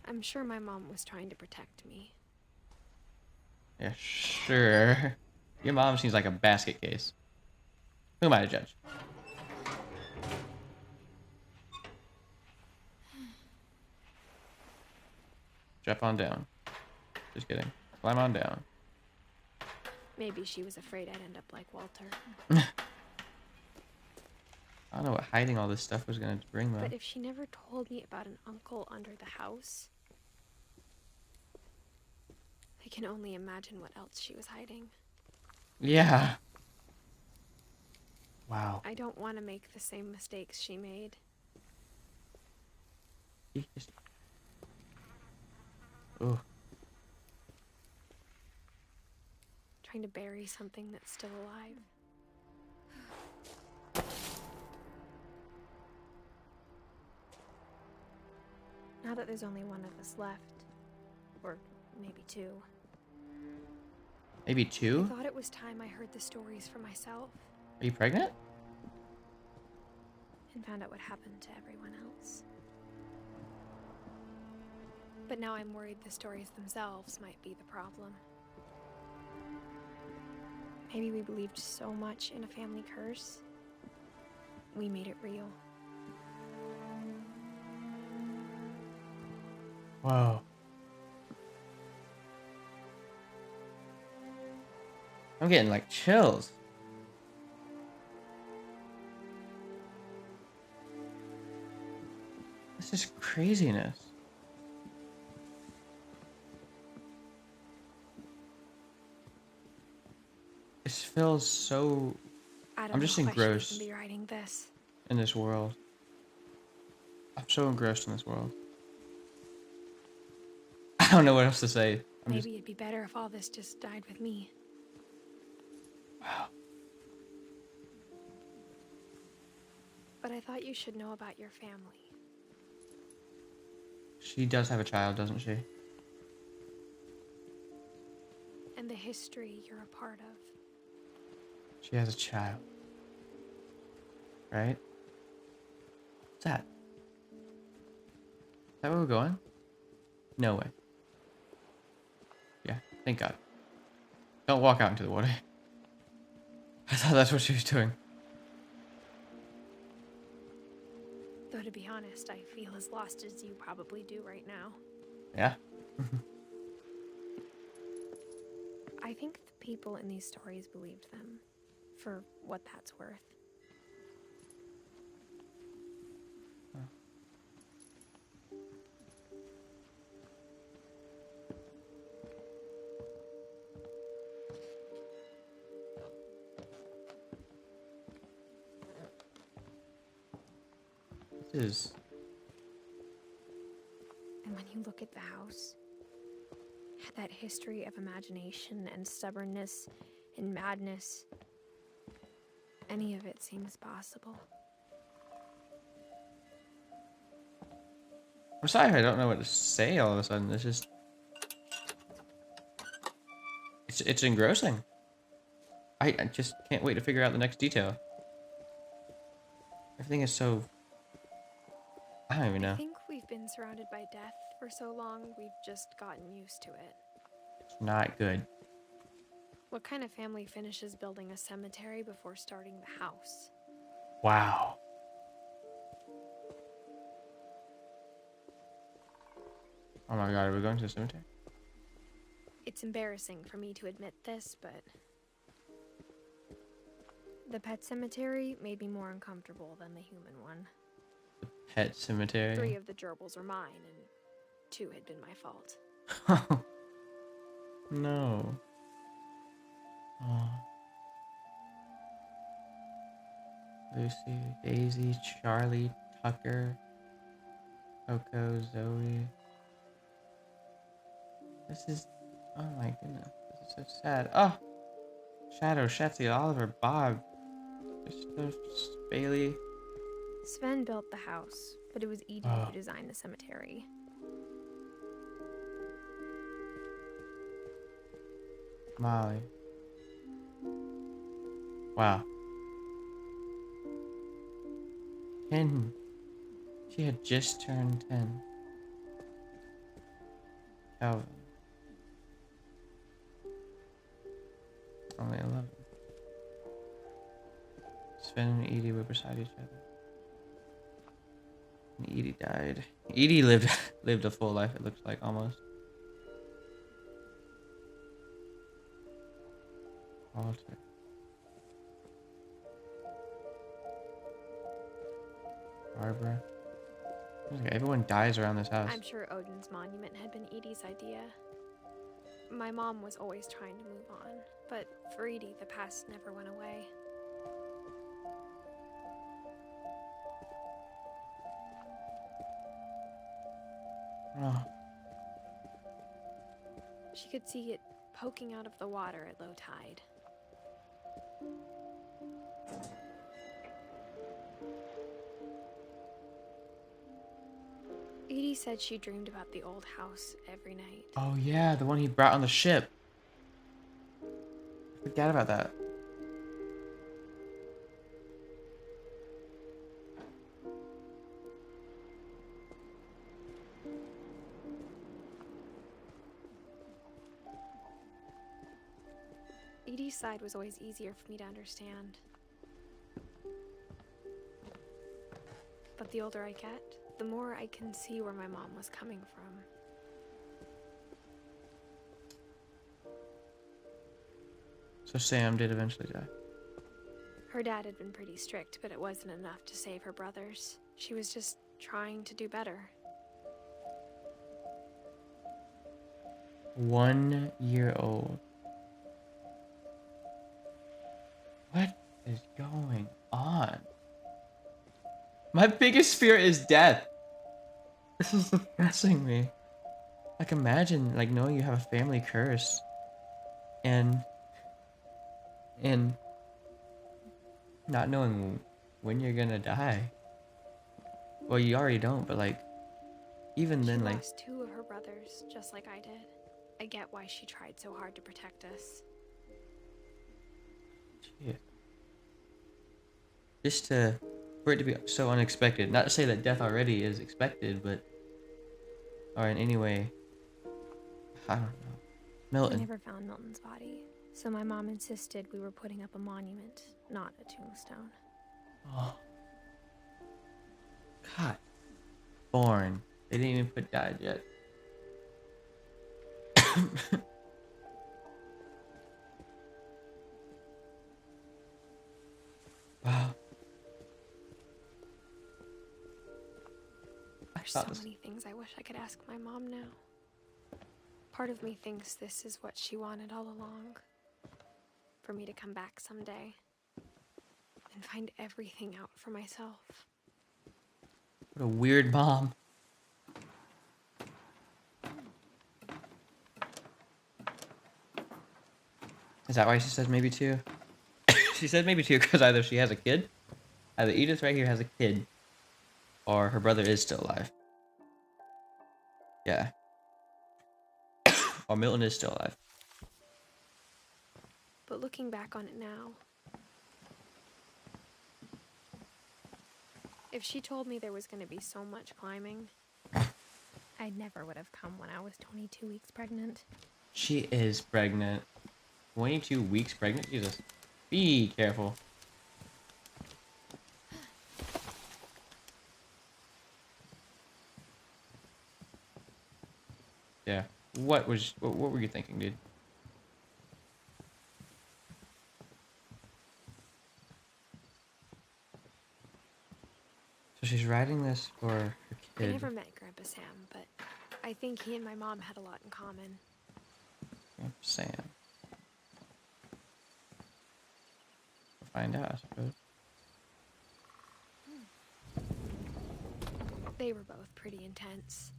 I'm sure my mom was trying to protect me.
Yeah, sure. Your mom seems like a basket case. Who am I to judge? Drop on down. Just kidding. Climb on down.
Maybe she was afraid I'd end up like Walter.
I don't know what hiding all this stuff was gonna bring though.
But if she never told me about an uncle under the house, I can only imagine what else she was hiding.
Yeah. Wow.
I don't want to make the same mistakes she made.
He just... Ooh.
Trying to bury something that's still alive. Now that there's only one of us left, or maybe 2,
Maybe
I
2?
thought it was time I heard the stories for myself
Are you pregnant?
and found out what happened to everyone else. But now I'm worried the stories themselves might be the problem. Maybe we believed so much in a family curse, we made it real.
Whoa. I'm getting like chills. This is craziness. This feels so...
I don't
I'm just
know if I should
engrossed
even be writing this.
in this world. I'm so engrossed in this world. I don't know what else to say.
Maybe it'd be better if all this just died with me.
Wow.
But I thought you should know about your family.
She does have a child, doesn't she?
And the history you're a part of.
She has a child. Right? What's that? Is that where we're going? No way. Yeah, thank God. Don't walk out into the water. I thought that's what she was doing.
Though to be honest, I feel as lost as you probably do right now.
Yeah.
I think the people in these stories believed them, for what that's worth.
This is...
And when you look at the house, that history of imagination and stubbornness and madness, any of it seems possible.
I'm sorry if I don't know what to say all of a sudden. It's just... It's engrossing. I just can't wait to figure out the next detail. Everything is so... I don't even know.
I think we've been surrounded by death for so long, we've just gotten used to it.
It's not good.
What kind of family finishes building a cemetery before starting the house?
Wow. Oh my God, are we going to the cemetery?
It's embarrassing for me to admit this, but the pet cemetery made me more uncomfortable than the human one.
Pet cemetery.
3 of the gerbils are mine, and 2 had been my fault.
No. Oh. Lucy, Daisy, Charlie, Tucker, Coco, Zoe. This is... Oh my goodness. This is so sad. Oh! Shadow, Shetsy, Oliver, Bob, Mr. Bailey.
Sven built the house, but it was Edith who designed the cemetery.
Molly. Wow. 10. She had just turned 10. Calvin. Only 11. Sven and Edie were beside each other. And Edie died. Edie lived a full life, it looks like, almost. Walter. Barbara. Everyone dies around this house.
I'm sure Odin's monument had been Edie's idea. My mom was always trying to move on, but for Edie, the past never went away.
Oh.
She could see it poking out of the water at low tide. Edie said she dreamed about the old house every night.
Oh yeah, the one he brought on the ship. Forget about that.
Edie's side was always easier for me to understand. But the older I get, the more I can see where my mom was coming from.
So Sam did eventually die.
Her dad had been pretty strict, but it wasn't enough to save her brothers. She was just trying to do better.
1 year old. What is going on? My biggest fear is death. This is depressing me. Like, imagine, like, knowing you have a family curse and not knowing when you're gonna die. Well, you already don't, but like, even then,
She
like,
lost 2 of her brothers, just like I did. I get why she tried so hard to protect us.
shit. Just to For it to be so unexpected. Not to say that death already is expected, but or in any way, I don't know.
We
Milton.
never found Milton's body, so my mom insisted we were putting up a monument, not a tombstone.
Oh. God. Born. They didn't even put died yet. Wow.
There's so many things I wish I could ask my mom now. Part of me thinks this is what she wanted all along. For me to come back someday and find everything out for myself.
What a weird mom. Is that why she says maybe two? She said maybe two because either she has a kid, either Edith right here has a kid, or her brother is still alive. Yeah. Or Milton is still alive.
But looking back on it now, if she told me there was going to be so much climbing, I never would have come when I was 22 weeks pregnant.
She is pregnant. 22 weeks pregnant? Jesus. Be careful. Yeah. What were you thinking, dude? So she's writing this for her
I
kid.
never met Grandpa Sam, but I think he and my mom had a lot in common.
Grandpa Sam. We'll find out, I suppose.
They were both pretty intense.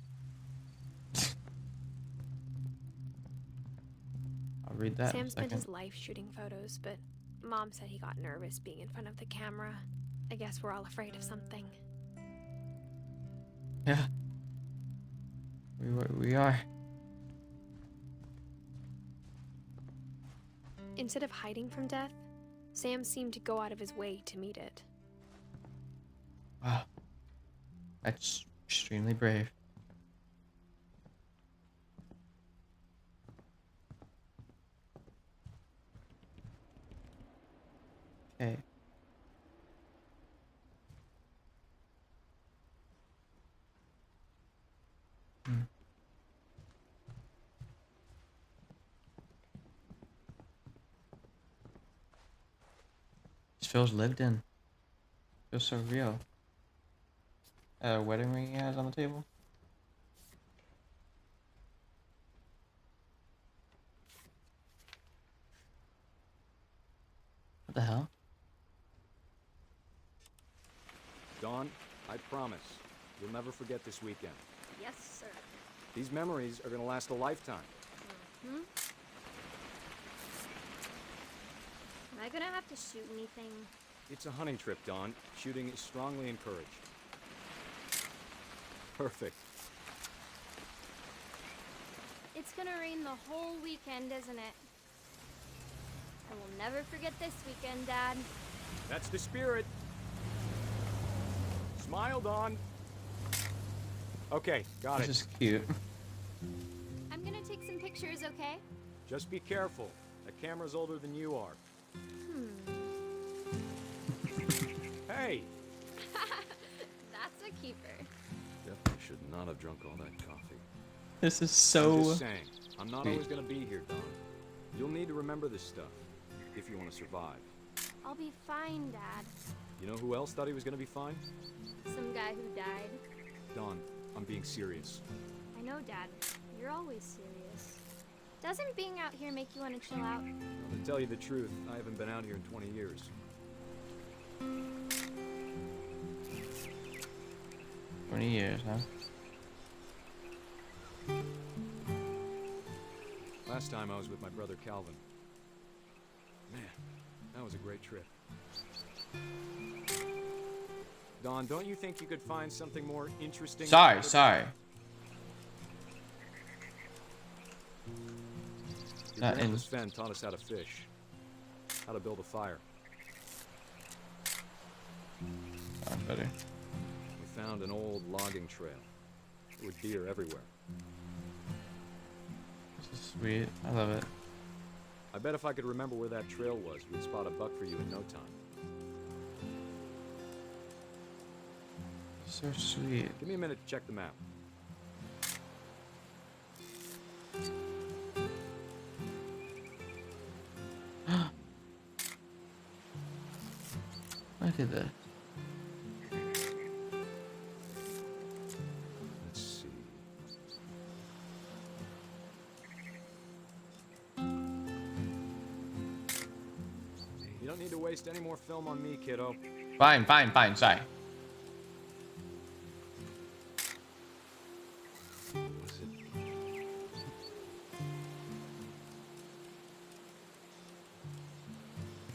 I'll read that in
Sam
a
spent
second.
his life shooting photos, but Mom said he got nervous being in front of the camera. I guess we're all afraid of something.
Yeah. We are.
Instead of hiding from death, Sam seemed to go out of his way to meet it.
Wow. That's extremely brave. Okay. This feels lived in. Feels so real. Wedding ring he has on the table. What the hell?
Dawn, I promise, you'll never forget this weekend.
Yes, sir.
These memories are gonna last a lifetime.
Hmm? Am I gonna have to shoot anything?
It's a hunting trip, Dawn. Shooting is strongly encouraged. Perfect.
It's gonna rain the whole weekend, isn't it? I will never forget this weekend, Dad.
That's the spirit. Smile, Dawn. Okay, got
This
it.
is cute.
I'm gonna take some pictures, okay?
Just be careful. That camera's older than you are. Hey!
That's a keeper.
Definitely should not have drunk all that coffee.
This is
I'm
so.
just saying, I'm not
sweet.
always gonna be here, Dawn. You'll need to remember this stuff if you want to survive.
I'll be fine, Dad.
You know who else thought he was gonna be fine?
Some guy who died.
Dawn, I'm being serious.
I know, Dad. You're always serious. Doesn't being out here make you want to chill out?
Well, to tell you the truth, I haven't been out here in 20 years.
20 years, huh?
Last time I was with my brother Calvin. Man, that was a great trip. Dawn, don't you think you could find something more interesting?
Sorry.
Your
Not
grandpa
in-
Sven taught us how to fish, how to build a fire.
Sounds better.
We found an old logging trail. There were deer everywhere.
This is sweet. I love it.
I bet if I could remember where that trail was, we'd spot a buck for you in no time.
So sweet.
Give me a minute to check the map.
Look at this.
Let's see. You don't need to waste any more film on me, kiddo.
Fine, fine, fine. Sorry.
Was it?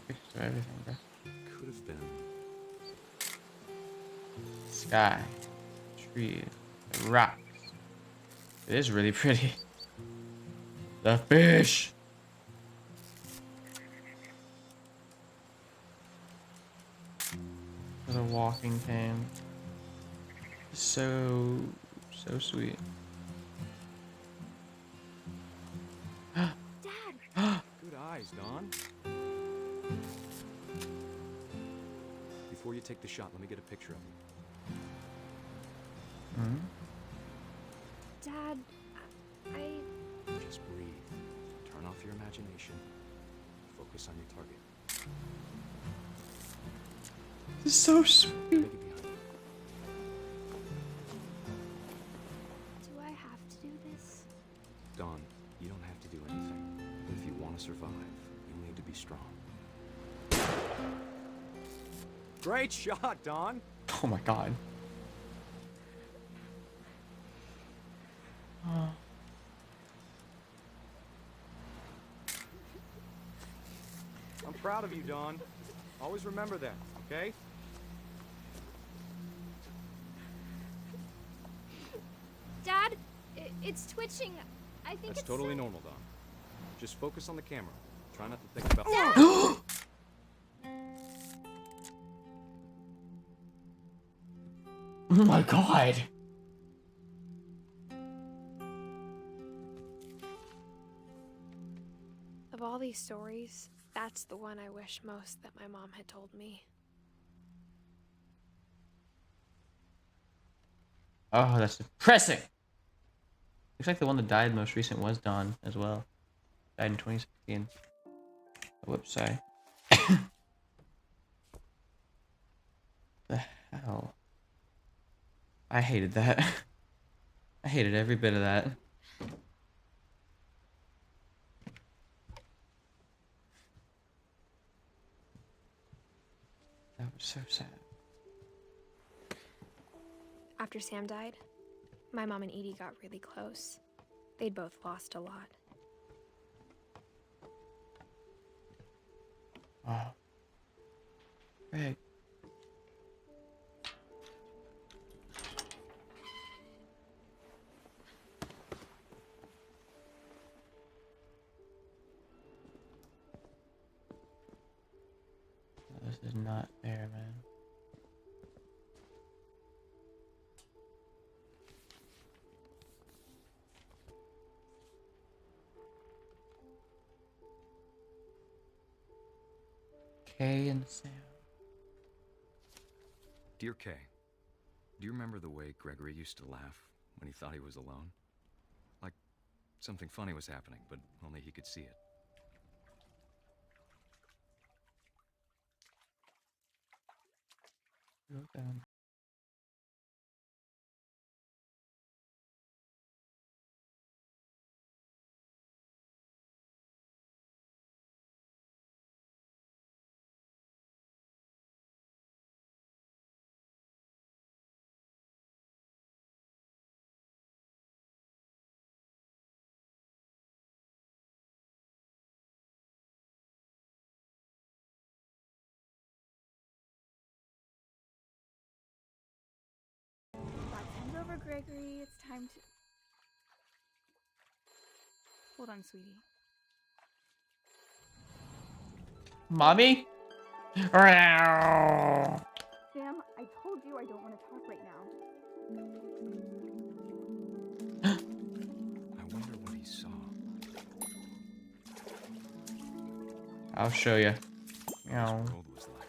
Pictures of everything, bro.
Could have been.
Sky, trees, rocks. It is really pretty. The fish. The walking thing. So sweet.
Dad!
Good eyes, Dawn. Before you take the shot, let me get a picture of you.
Hmm?
Dad, I...
Just breathe. Turn off your imagination. Focus on your target.
This is so sweet.
Make it behind you.
Do I have to do this?
Dawn, you don't have to do anything. But if you want to survive, you'll need to be strong. Great shot, Dawn!
Oh my god. Oh.
I'm proud of you, Dawn. Always remember that, okay?
Dad, it's twitching. I think
That's
it's
totally normal, Dawn. Just focus on the camera. Try not to think about...
Oh my god.
Of all these stories, that's the one I wish most that my mom had told me.
Oh, that's depressing. Looks like the one that died most recent was Dawn as well. Died in 2016. Oh, whoops, sorry. The hell? I hated that. I hated every bit of that. That was so sad.
After Sam died, my mom and Edie got really close. They'd both lost a lot.
Wow. Greg. This is not fair, man. Kay and Sam.
Dear Kay, do you remember the way Gregory used to laugh when he thought he was alone? Like something funny was happening, but only he could see it.
Wrote down.
Hand over, Gregory. It's time to... Hold on, sweetie.
Mommy?
Sam, I told
I'll show you.
What
Meow.
the world was like.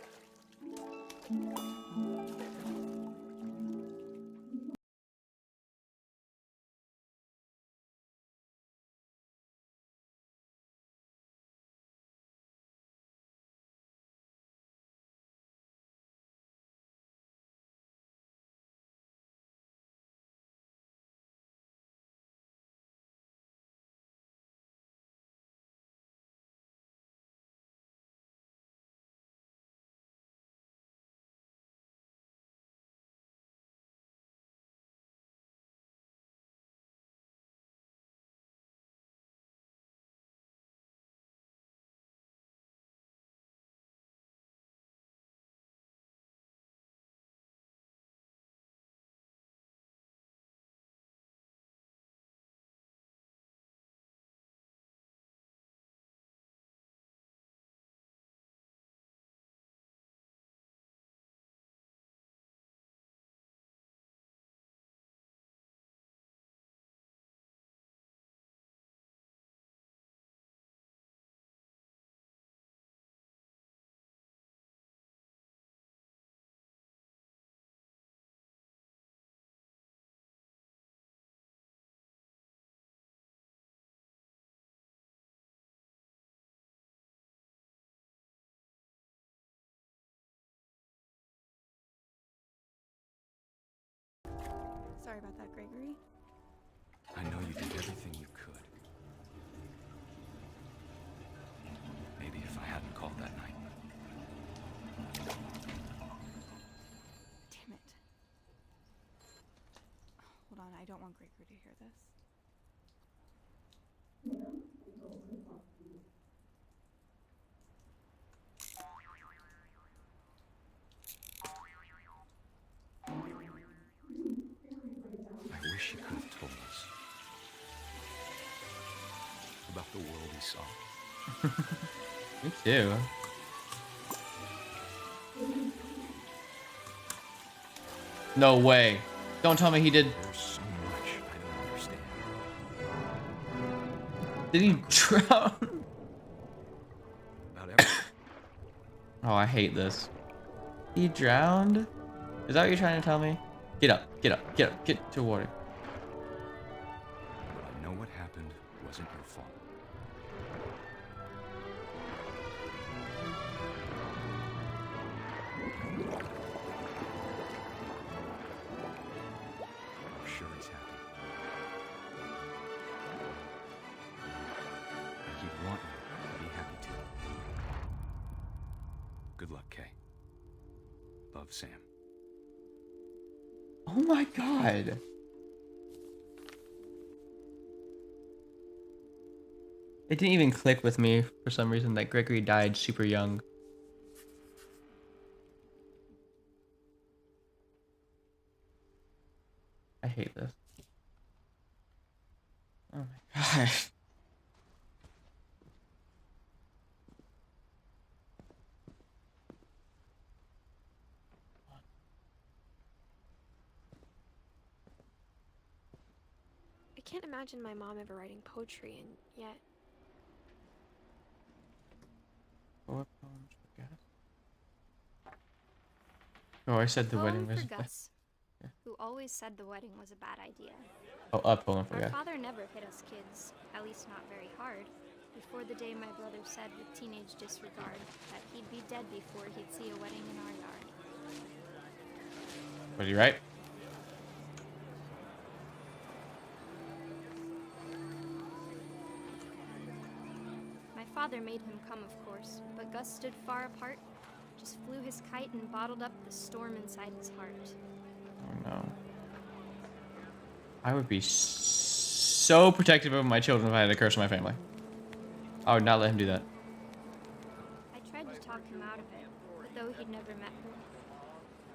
Sorry about that, Gregory.
I know you did everything you could. Maybe if I hadn't called that night.
Damn it. Hold on, I don't want Gregory to hear this.
I wish you could have told us about the world he saw.
Me too. No way. Don't tell me he did.
There's so much I don't understand.
Did he drown?
About everything.
Oh, I hate this. He drowned? Is that what you're trying to tell me? Get up, get up, get up, get to water.
But I know what happened wasn't your fault. I'm sure he's happy. And he'd want you to be happy too. Good luck, Kay. Love, Sam.
Oh my god. It didn't even click with me for some reason that Gregory died super young. I hate this. Oh my god.
I can't imagine my mom ever writing poetry, and yet
What poems for Gus? Oh, I said the wedding was.
For Gus, who always said the wedding was a bad idea.
Oh, a poem for
Our
Gus.
father never hit us kids, at least not very hard, before the day my brother said with teenage disregard that he'd be dead before he'd see a wedding in our yard.
Was he right?
My father made him come, of course, but Gus stood far apart, just flew his kite and bottled up the storm inside his heart.
Oh no. I would be so protective of my children if I had a curse in my family. I would not let him do that.
I tried to talk him out of it, but though he'd never met her,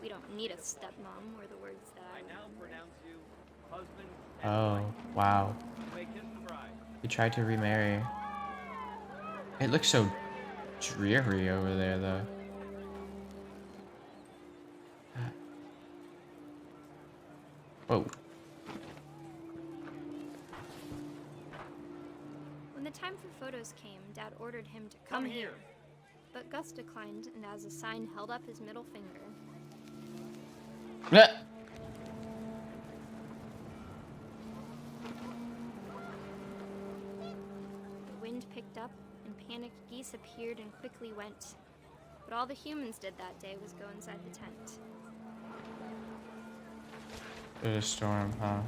we don't need a stepmom, were the words that I remembered.
Oh, wow. He tried to remarry. It looks so dreary over there, though. Whoa.
When the time for photos came, Dad ordered him to come here. But Gus declined, and as a sign held up his middle finger.
Yeah.
The wind picked up, and panicked geese appeared and quickly went. But all the humans did that day was go inside the tent.
There's a storm, huh?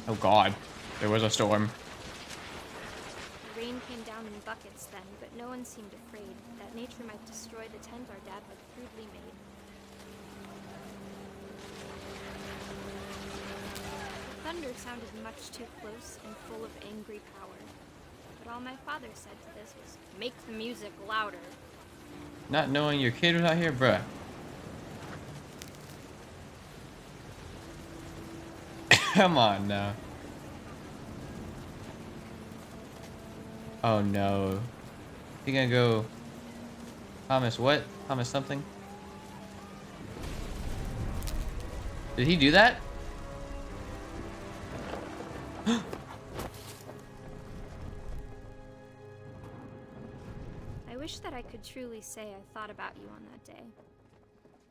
Oh god, there was a storm.
The rain came down in buckets then, but no one seemed afraid that nature might destroy the tent our dad had crudely made. The thunder sounded much too close and full of angry power. But all my father said to this was, "Make the music louder."
Not knowing your kid was out here, bruh. Come on now. Oh no. You gonna go Thomas what? Thomas something? Did he do that?
I wish that I could truly say I thought about you on that day.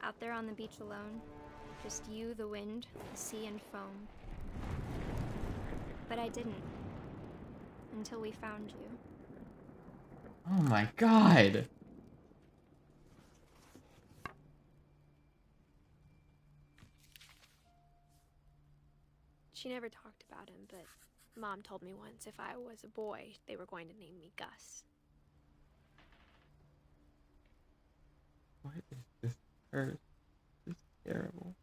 Out there on the beach alone, just you, the wind, the sea, and foam. But I didn't. Until we found you.
Oh my god.
She never talked about him, but Mom told me once if I was a boy, they were going to name me Gus.
What is this curse? This is terrible.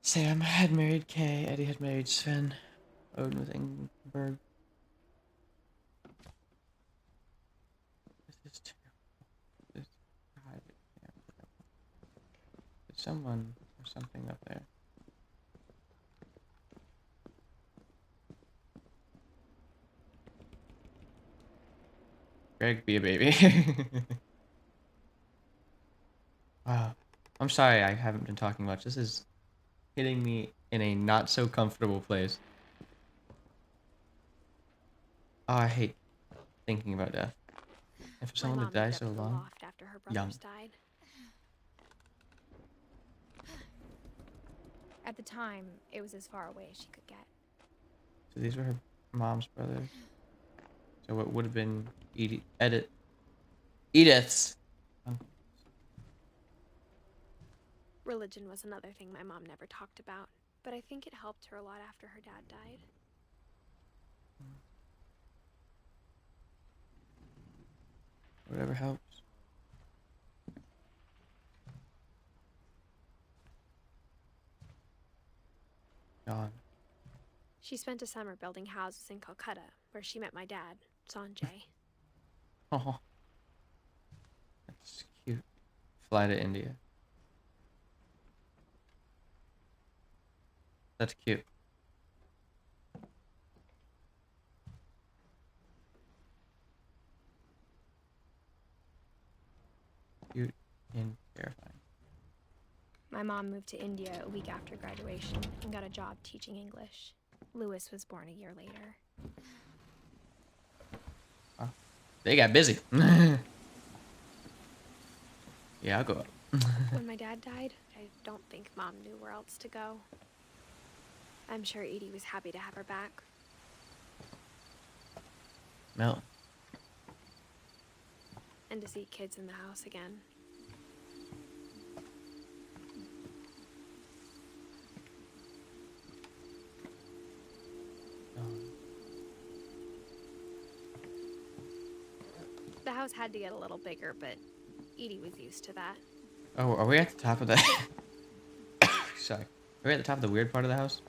Sam had married Kay. Eddie had married Sven. Odin with Ingberg. This is terrible. This God, it's terrible. There's someone or something up there. Greg, be a baby. Wow. I'm sorry I haven't been talking much. This is hitting me in a not so comfortable place. Oh, I hate thinking about death. And for someone to die so long,
loft after her
young.
brothers died. At the time, it was as far away as she could get.
So these were her mom's brothers. So what would have been Edith's.
Religion was another thing my mom never talked about, but I think it helped her a lot after her dad died.
Whatever helps. Gone.
She spent a summer building houses in Calcutta, where she met my dad, Sanjay.
Oh, that's cute. Fly to India. That's cute. Cute and terrifying.
My mom moved to India a week after graduation and got a job teaching English. Lewis was born a year later.
Oh, they got busy. Yeah, I'll go up.
When my dad died, I don't think Mom knew where else to go. I'm sure Edie was happy to have her back.
Mel.
And to see kids in the house again. The house had to get a little bigger, but Edie was used to that.
Oh, are we at the top of that? Sorry. Are we at the top of the weird part of the house?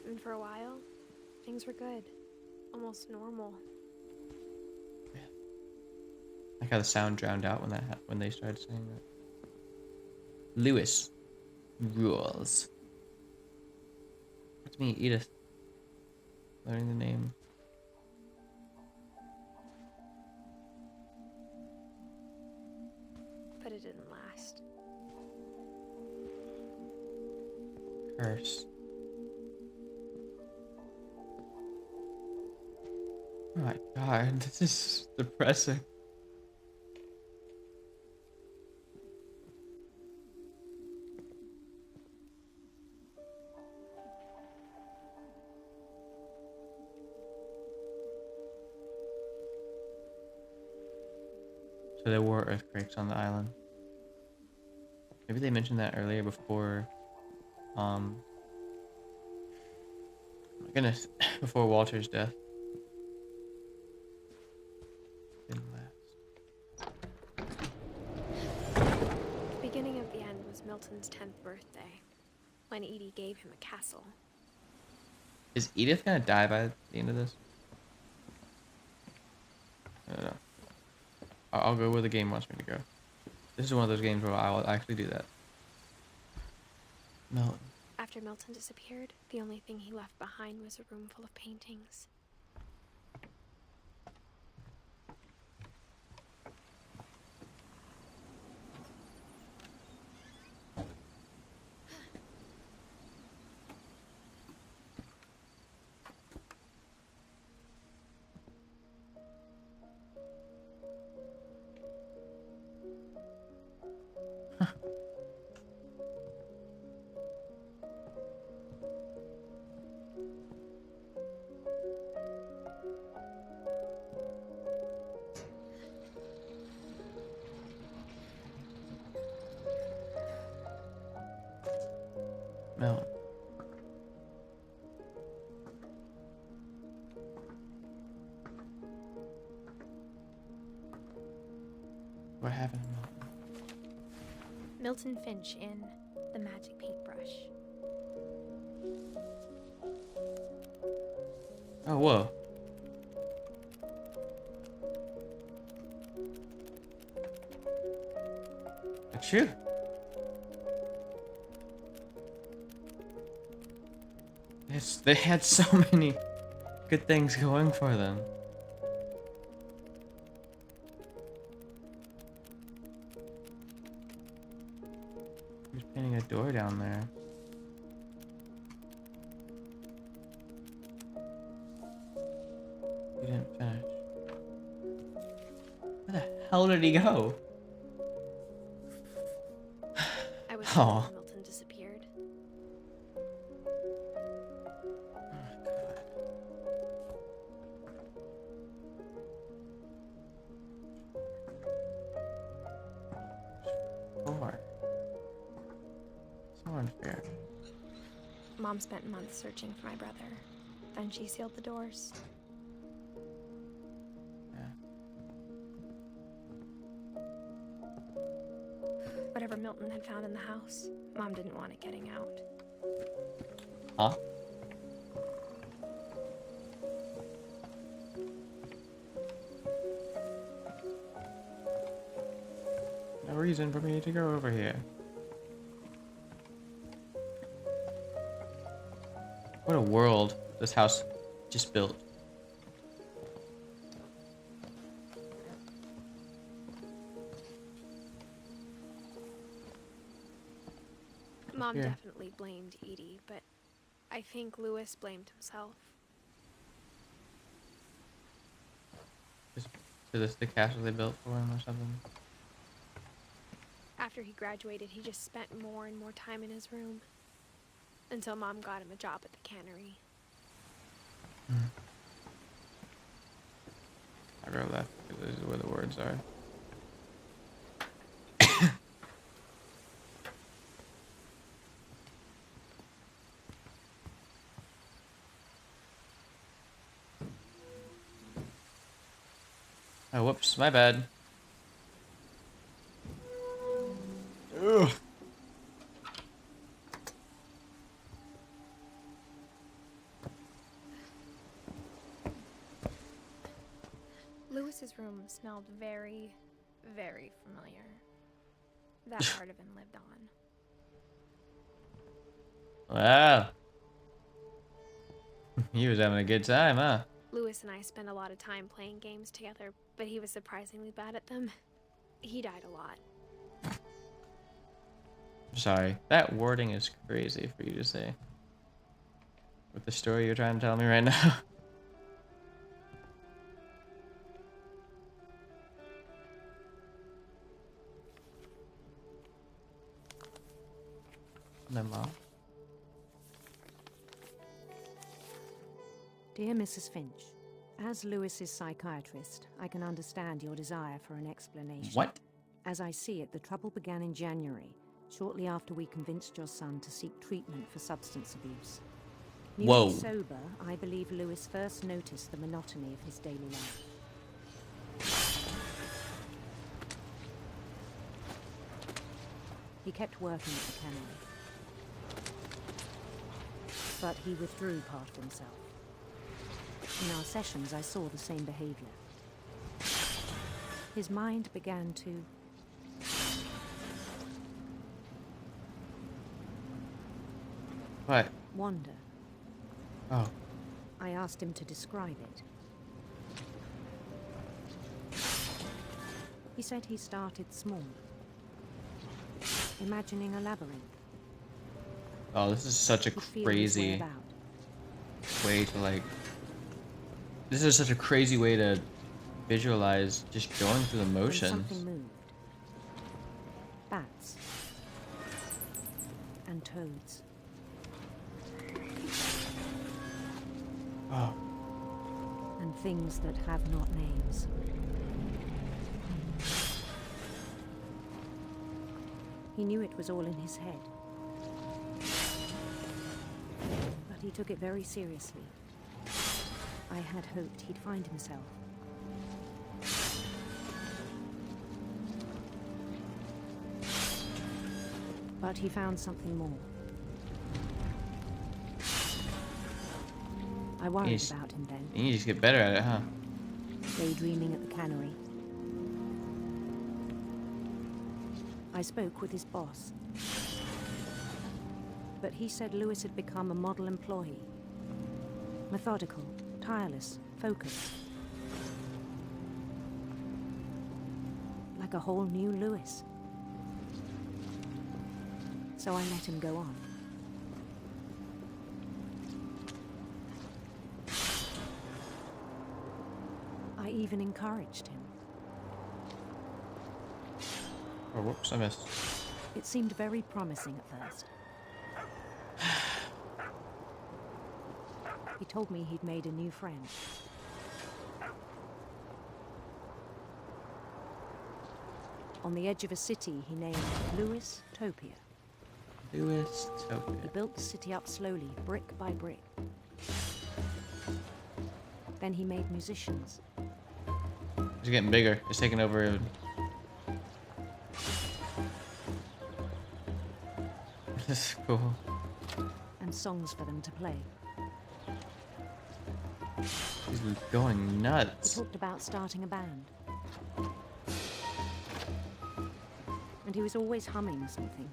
And for a while, things were good. Almost normal.
Yeah. Like how the sound drowned out when when they started saying that. Lewis rules. That's me, Edith. Learning the name.
But it didn't last.
Curse. Oh my god, this is depressing. So there were earthquakes on the island. Maybe they mentioned that earlier before, oh my goodness, before Walter's death. Didn't last.
The beginning of the end was Milton's 10th birthday, when Edie gave him a castle.
Is Edith gonna die by the end of this? I don't know. I'll go where the game wants me to go. This is one of those games where I'll actually do that. Milton.
After Milton disappeared, the only thing he left behind was a room full of paintings.
Milton. What happened to Milton?
Milton Finch in The Magic Paintbrush.
Oh, whoa. That's you. They had so many good things going for them. Who's painting a door down there? He didn't finish. Where the hell did he go?
I was
Aw.
when Milton disappeared.
Four. So unfair.
Mom spent months searching for my brother. Then she sealed the doors.
Yeah.
Whatever Milton had found in the house, Mom didn't want it getting out.
Huh? No reason for me to go over here. What a world this house just built.
Mom
Here.
definitely blamed Edie, but I think Lewis blamed himself.
Is this the castle they built for him or something?
After he graduated, he just spent more and more time in his room. Until Mom got him a job at the cannery.
I'll go left because this is where the words are. Oh, whoops, my bad. Ugh.
Lewis's room smelled very, very familiar. That part of him lived on.
Wow. He was having a good time, huh?
Lewis and I spent a lot of time playing games together, but he was surprisingly bad at them. He died a lot.
Sorry, that wording is crazy for you to say. With the story you're trying to tell me right now. No, Mom.
Dear Mrs. Finch, as Lewis's psychiatrist, I can understand your desire for an explanation.
What?
As I see it, the trouble began in January, shortly after we convinced your son to seek treatment for substance abuse. Newly sober, I believe Lewis first noticed the monotony of his daily life. He kept working at the cannery, but he withdrew part of himself. In our sessions, I saw the same behavior. His mind began to wander.
Oh.
I asked him to describe it. He said he started small, imagining a labyrinth.
Oh, this is such a crazy way to like. This is such a crazy way to visualize just going through the motions.
Something moved. Bats and toads.
Oh.
And things that have not names. He knew it was all in his head. But he took it very seriously. I had hoped he'd find himself. But he found something more. I worried about him then.
You just get better at it, huh?
Daydreaming at the cannery. I spoke with his boss. But he said Lewis had become a model employee. Methodical, tireless, focused. Like a whole new Lewis. So I let him go on. I even encouraged him.
Oh, whoops, I missed.
It seemed very promising at first. He told me he'd made a new friend. On the edge of a city he named Lewis Topia.
Lewis Topia.
He built the city up slowly, brick by brick. Then he made musicians.
It's getting bigger. It's taking over. This is cool.
And songs for them to play.
He's going nuts.
He talked about starting a band. And he was always humming something.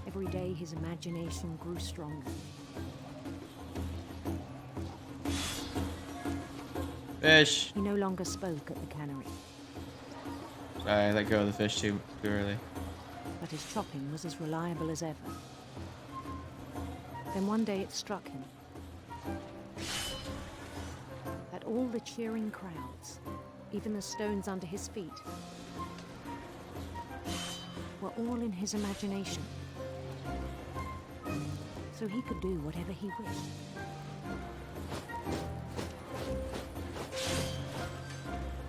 Every day his imagination grew stronger.
Fish!
He no longer spoke at the cannery.
Sorry, I let go of the fish too early.
But his chopping was as reliable as ever. Then one day it struck him that all the cheering crowds, even the stones under his feet, were all in his imagination. So he could do whatever he wished.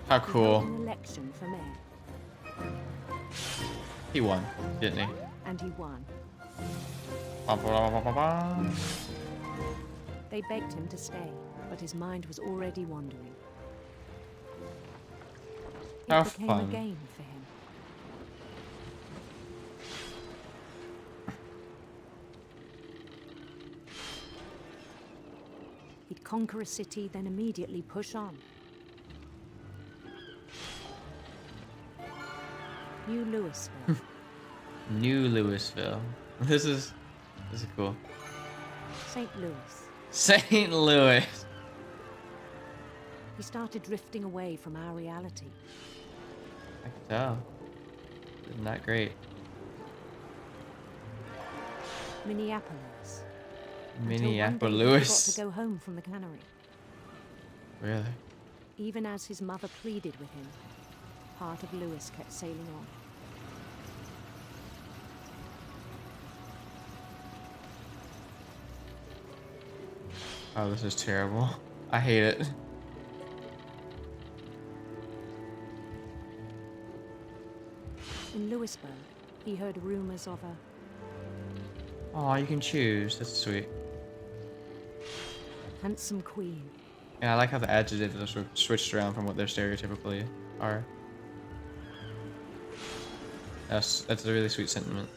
How cool.
He held an election for mayor.
He won, didn't he?
And he won.
Ba-ba-ba-ba-ba.
They begged him to stay, but his mind was already wandering. It became a game for him. He'd conquer a city, then immediately push on. New Louisville.
New Louisville. This is cool.
St. Louis.
St. Louis.
He started drifting away from our reality.
I can tell. It's not great.
Minneapolis.
Minneapolis.
Until one day he forgot to go home from the cannery.
Really?
Even as his mother pleaded with him, part of Lewis kept sailing on.
Oh, this is terrible. I hate it.
In Louisburg, he heard rumors of a
Oh, you can choose. That's sweet.
handsome queen.
And I like how the adjectives are sort of switched around from what they stereotypically are. That's a really sweet sentiment.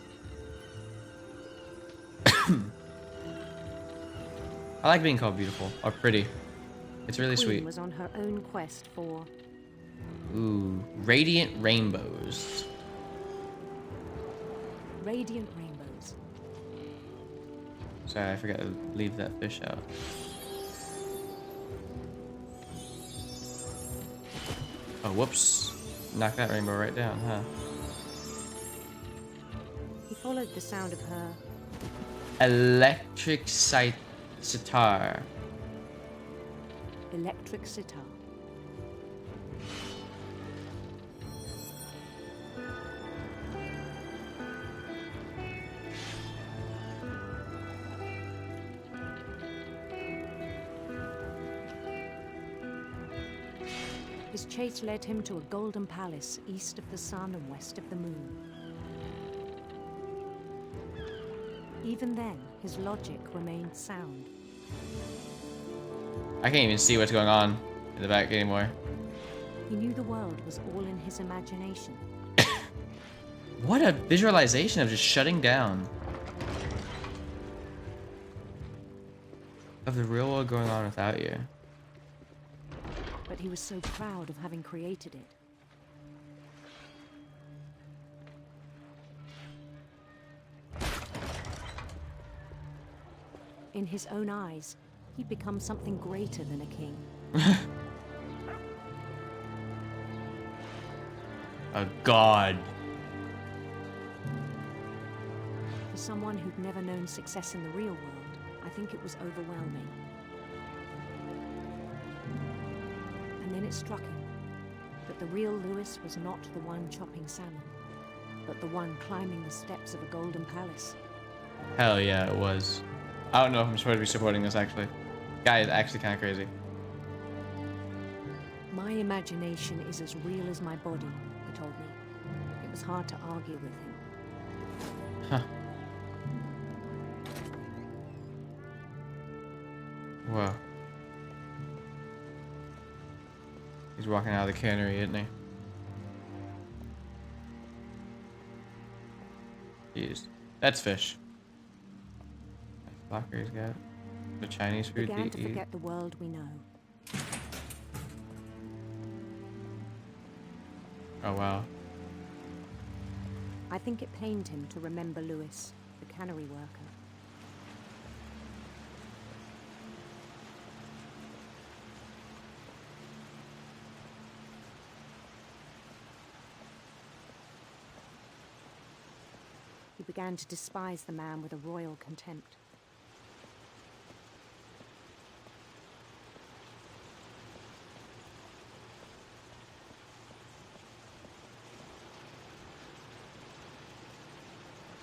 I like being called beautiful or pretty. It's really
Queen
sweet.
was on her own quest for
Ooh, radiant rainbows.
radiant rainbows.
Sorry, I forgot to leave that fish out. Oh, whoops. Knock that rainbow right down, huh?
He followed the sound of her
Electric sitar.
electric sitar. His chase led him to a golden palace east of the sun and west of the moon. Even then, his logic remained sound.
I can't even see what's going on in the back anymore.
He knew the world was all in his imagination.
What a visualization of just shutting down. Of the real world going on without you.
But he was so proud of having created it. In his own eyes, he'd become something greater than a king.
A god.
For someone who'd never known success in the real world, I think it was overwhelming. And then it struck him that the real Lewis was not the one chopping salmon, but the one climbing the steps of a golden palace.
Hell yeah, it was. I don't know if I'm supposed to be supporting this actually. Guy is actually kind of crazy.
My imagination is as real as my body, he told me. It was hard to argue with him.
Huh. Whoa. He's walking out of the cannery, isn't he? Jeez. That's fish. Locker he's got. The Chinese food
Began
to
to
eat.
forget the world we know.
Oh wow.
I think it pained him to remember Lewis, the cannery worker. He began to despise the man with a royal contempt.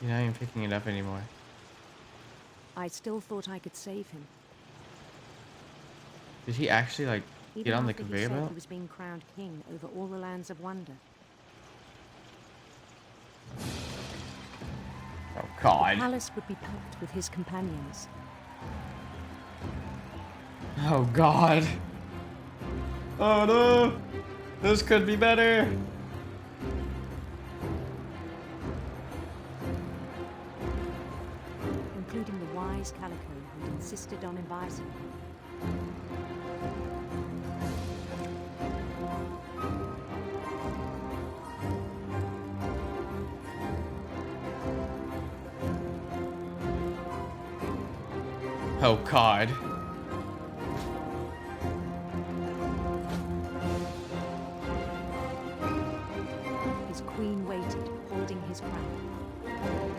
You're not even picking it up anymore.
I still thought I could save him.
Did he actually like
Even
get on the
after he
conveyor
said
belt?
he was being crowned king over all the lands of wonder.
Oh
The
god.
palace would be packed with his companions.
Oh god. Oh no. This could be better.
Including the wise Calico who insisted on inviting him.
Oh god.
His queen waited, holding his crown.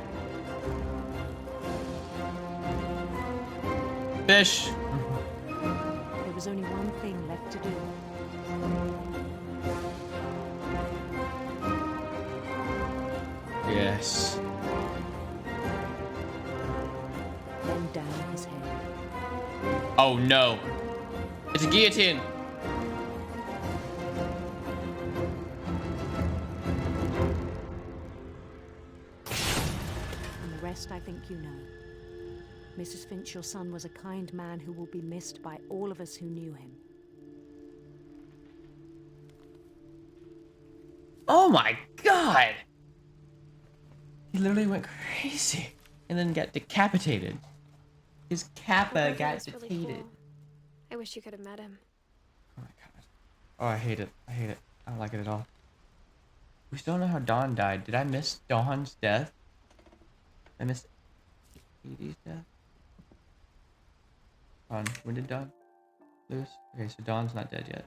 Fish.
There was only one thing left to do.
Yes.
Then down his head.
Oh no. It's a guillotine.
And the rest I think you know. Mrs. Finch, your son was a kind man who will be missed by all of us who knew him.
Oh my god! He literally went crazy and then got decapitated. His kappa
That
got
was really
decapitated.
cool. I wish you could have met him.
Oh my god. Oh, I hate it. I hate it. I don't like it at all. We still don't know how Dawn died. Did I miss Dawn's death? I missed Edie's death? Dawn. When did Dawn lose? Okay, so Dawn's not dead yet.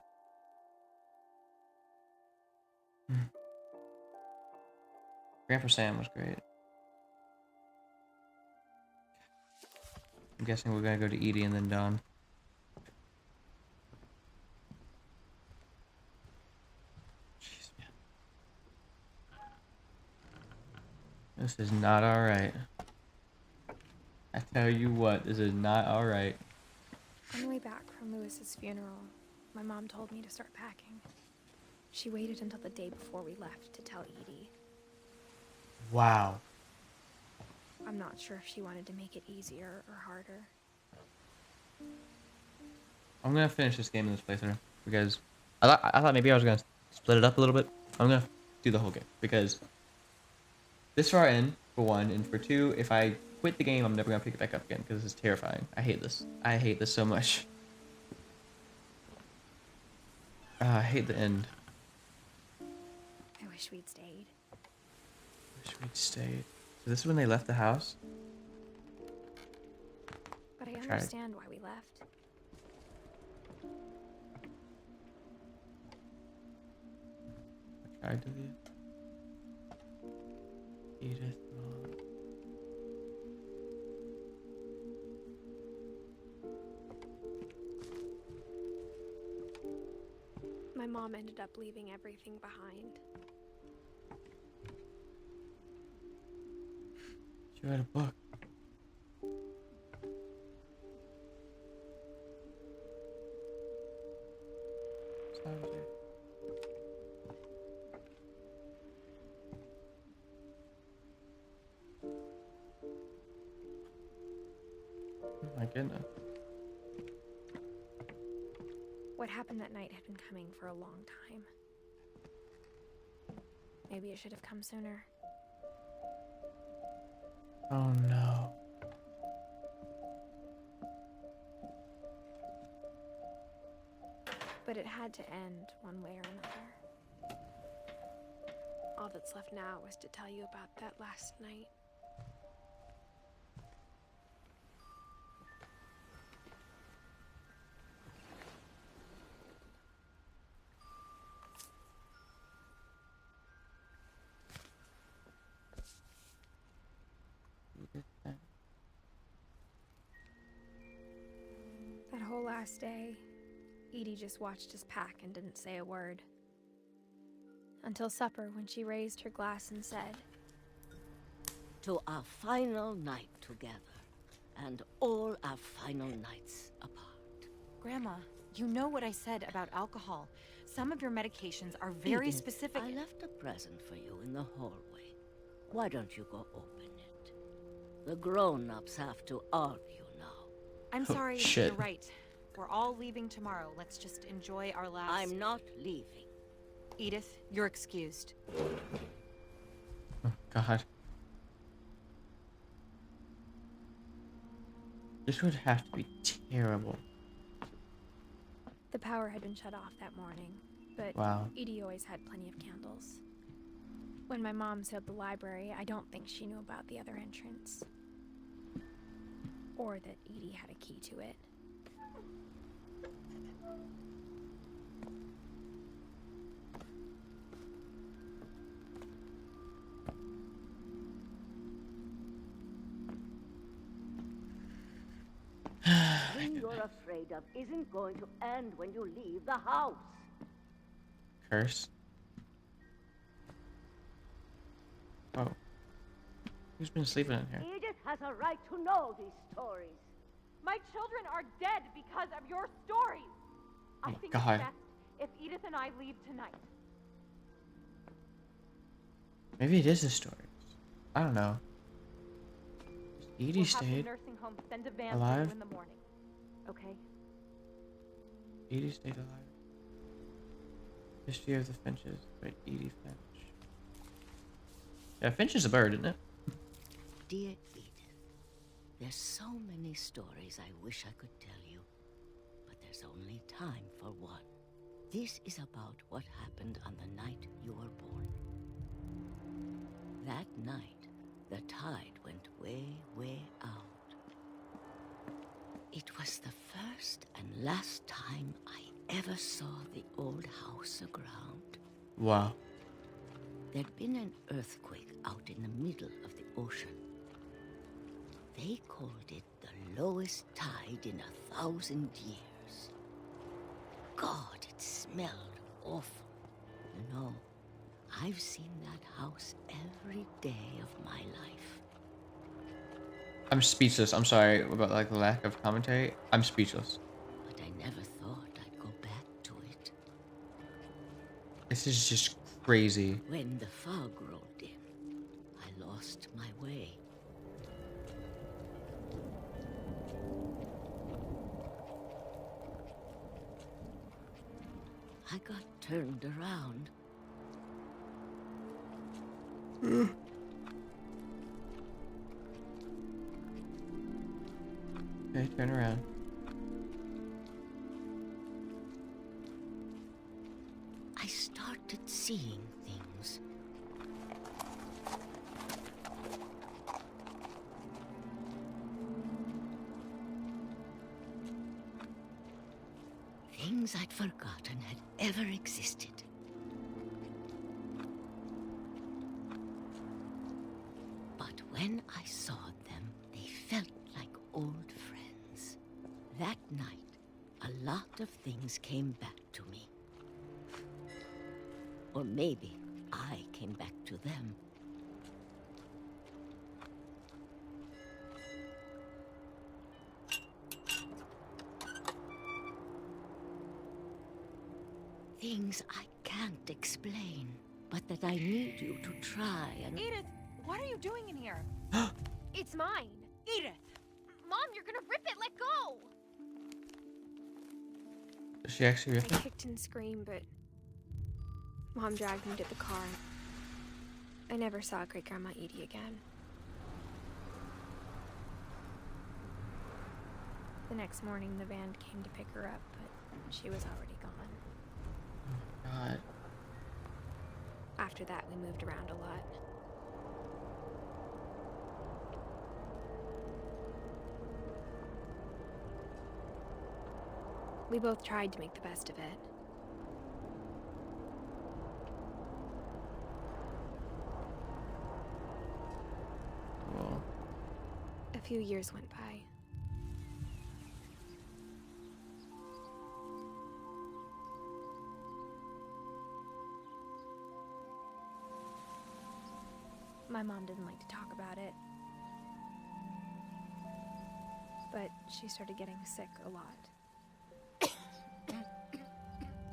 Grandpa Sam was great. I'm guessing we're gonna go to Edie and then Dawn. Jeez, man. This is not alright. I tell you what, this is not alright.
On the way back from Lewis's funeral, my mom told me to start packing. She waited until the day before we left to tell Edie.
Wow.
I'm not sure if she wanted to make it easier or harder.
I'm gonna finish this game in this playthrough because I thought maybe I was gonna split it up a little bit. I'm gonna do the whole game because this far in, for one, and for two, if I quit the game, I'm never gonna pick it back up again because this is terrifying. I hate this. I hate this so much. I hate the end.
I wish we'd stayed.
Wish we'd stayed. So this is when they left the house?
But I understand why we left.
I tried to leave. Edith, Mom.
My mom ended up leaving everything behind.
She read a book. Sorry. Oh my goodness.
What happened that night had been coming for a long time. Maybe it should have come sooner.
Oh no.
But it had to end one way or another. All that's left now was to tell you about that last night. That whole last day, Edie just watched us pack and didn't say a word. Until supper, when she raised her glass and said,
"To our final night together, and all our final nights apart."
Grandma, you know what I said about alcohol. Some of your medications are very
Edith,
specific.
I left a present for you in the hallway. Why don't you go open it? The grown-ups have to argue now.
I'm sorry,
shit.
you're right. We're all leaving tomorrow. Let's just enjoy our last...
I'm not leaving.
Edith, you're excused.
Oh god. This would have to be terrible.
the power had been shut off that morning, but
Wow.
Edie always had plenty of candles. When my mom sealed the library, I don't think she knew about the other entrance. Or that Edie had a key to it.
The thing you're afraid of isn't going to end when you leave the house.
Curse. Oh. Who's been sleeping in here?
Edith has a right to know these stories.
My children are dead because of your stories. I think
God.
it's best if Edith and I leave tonight.
Maybe it is a story. I don't know. Edie
We'll have the
stayed
nursing home send a van for
alive.
you in the morning. Okay?
Edie stayed alive. History of the Finches by Edie Finch. Yeah, Finch is a bird, isn't it?
Dear Edith, there's so many stories I wish I could tell you, but there's only time for one. This is about what happened on the night you were born. That night, the tide went way, way out. It was the first and last time I ever saw the old house aground.
Wow.
There'd been an earthquake out in the middle of the ocean. They called it the lowest tide in 1,000 years. God, it smelled awful. You know, I've seen that house every day of my life.
I'm speechless. I'm sorry about like the lack of commentary. I'm speechless.
But I never thought I'd go back to it.
This is just crazy.
When the fog rolled in, I lost my way. I got turned around.
Okay, turn around.
I started seeing things. Things I'd forgotten had ever existed. But when I saw them, they felt like old friends. That night, a lot of things came back to me. Or maybe I came back to them. Things I can't explain, but that I need you to try and...
Edith, what are you doing in here?
It's mine.
Edith!
Mom, you're gonna rip it. Let go.
Does she actually rip
I
it?
kicked and screamed, but Mom dragged me to the car. I never saw Great Grandma Edie again. The next morning, the van came to pick her up, but she was already gone.
God.
After that, we moved around a lot. We both tried to make the best of it.
Well,
A few years went by. My mom didn't like to talk about it. But she started getting sick a lot.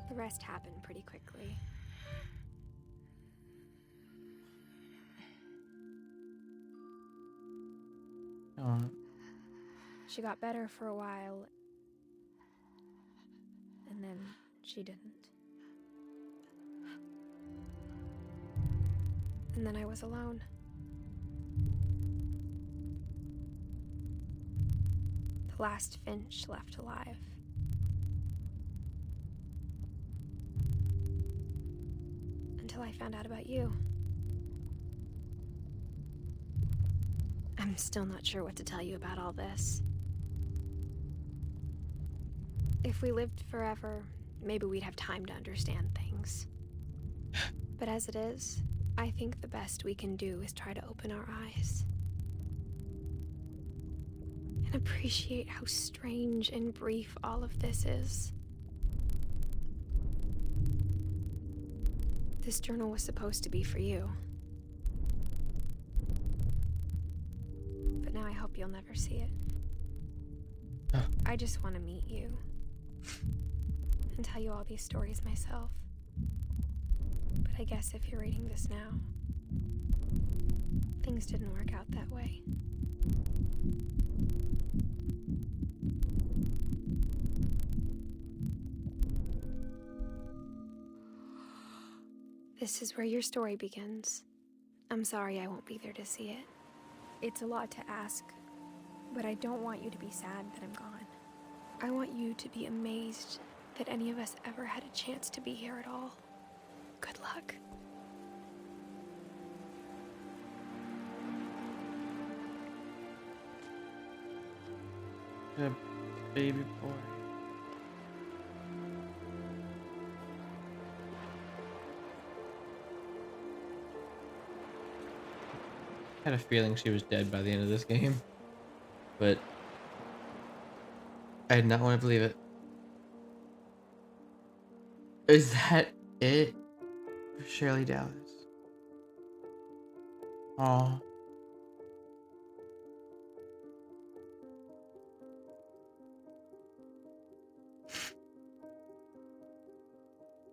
The rest happened pretty quickly. She got better for a while, and then she didn't. And then I was alone. The last Finch left alive. Until I found out about you. I'm still not sure what to tell you about all this. If we lived forever, maybe we'd have time to understand things. But as it is, I think the best we can do is try to open our eyes. And appreciate how strange and brief all of this is. This journal was supposed to be for you. But now I hope you'll never see it. I just want to meet you and tell you all these stories myself. But I guess if you're reading this now, things didn't work out that way. This is where your story begins. I'm sorry I won't be there to see it. It's a lot to ask, but I don't want you to be sad that I'm gone. I want you to be amazed that any of us ever had a chance to be here at all. Good luck.
Good baby boy. I had a feeling she was dead by the end of this game, but I did not want to believe it. Is that it for Shirley Dallas? Oh.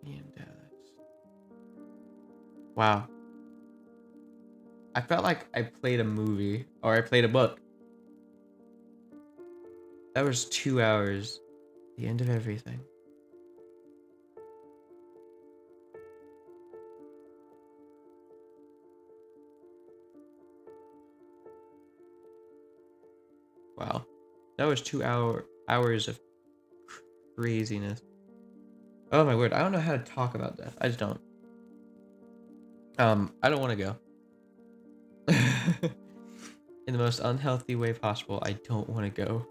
Ian Dallas. Wow. I felt like I played a movie or I played a book. That was 2 hours. The end of everything. Wow. That was 2 hours of craziness. Oh my word. I don't know how to talk about death. I just don't. I don't want to go. In the most unhealthy way possible, I don't want to go.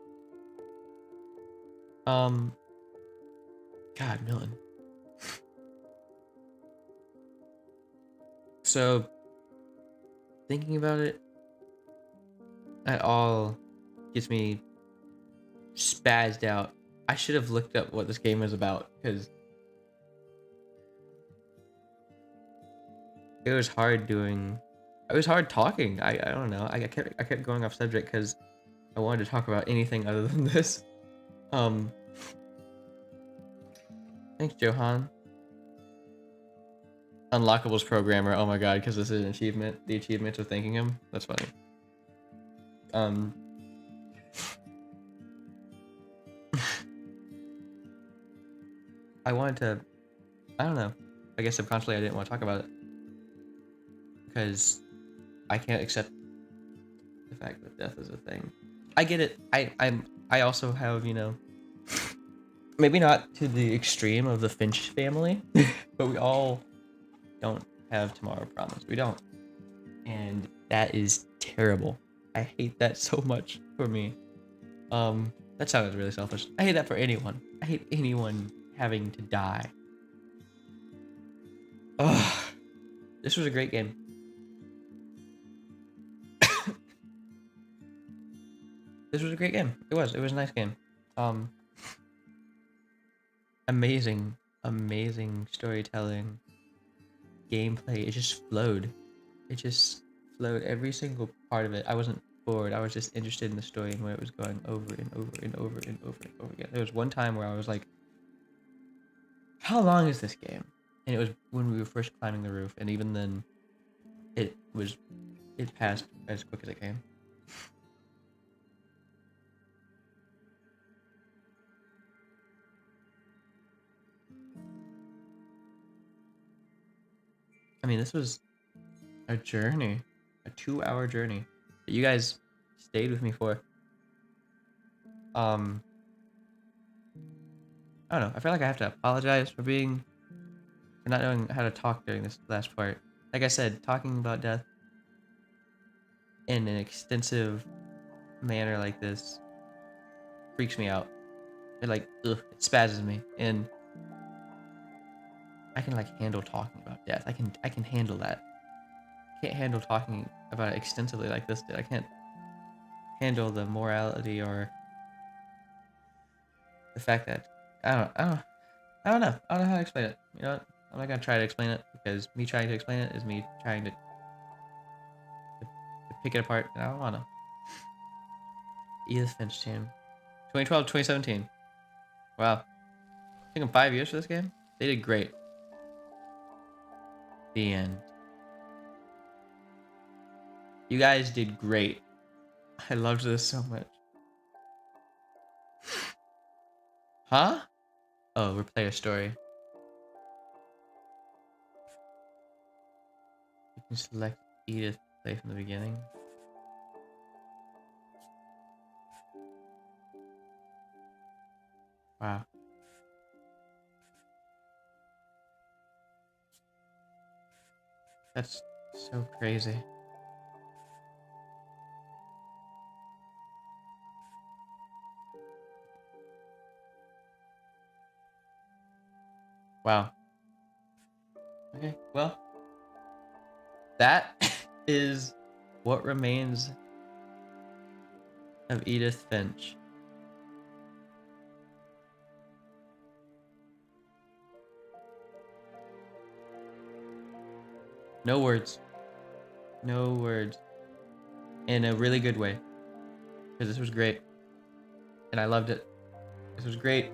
God, Milton. So, thinking about it at all gets me spazzed out. I should have looked up what this game was about, because it was hard talking. I don't know. I kept going off subject because I wanted to talk about anything other than this. Thanks, Johan. Unlockables programmer. Oh my god, because this is an achievement. The achievements are thanking him. That's funny. I wanted to. I don't know. I guess subconsciously I didn't want to talk about it because I can't accept the fact that death is a thing. I get it. I also have, you know, maybe not to the extreme of the Finch family, but we all don't have tomorrow promised. We don't. And that is terrible. I hate that so much for me. That sounded really selfish. I hate that for anyone. I hate anyone having to die. Ugh. This was a great game. This was a great game. It was a nice game. Amazing storytelling, gameplay. It just flowed. Every single part of it. I wasn't bored. I was just interested in the story and where it was going over and over and over and over and over again. There was one time where I was like, how long is this game? And it was when we were first climbing the roof, and even then it passed as quick as it came. I mean, this was a journey, a 2-hour journey that you guys stayed with me for. I don't know. I feel like I have to apologize for not knowing how to talk during this last part. Like I said, talking about death in an extensive manner like this freaks me out. It spazzes me, and I can handle talking about death. I can handle that. I can't handle talking about it extensively like this did. I can't handle the morality or the fact that I don't know. I don't know how to explain it. You know what? I'm not gonna try to explain it, because me trying to explain it is me trying to pick it apart, and I don't wanna. Edith Finch team, 2012, 2017. Wow. Took them 5 years for this game? They did great. The end. You guys did great. I loved this so much. Huh? Oh, replay a story. You can select Edith, play from the beginning. Wow. That's so crazy. Wow. Okay, well, that is what remains of Edith Finch. No words. No words. In a really good way. Because this was great. And I loved it. This was great.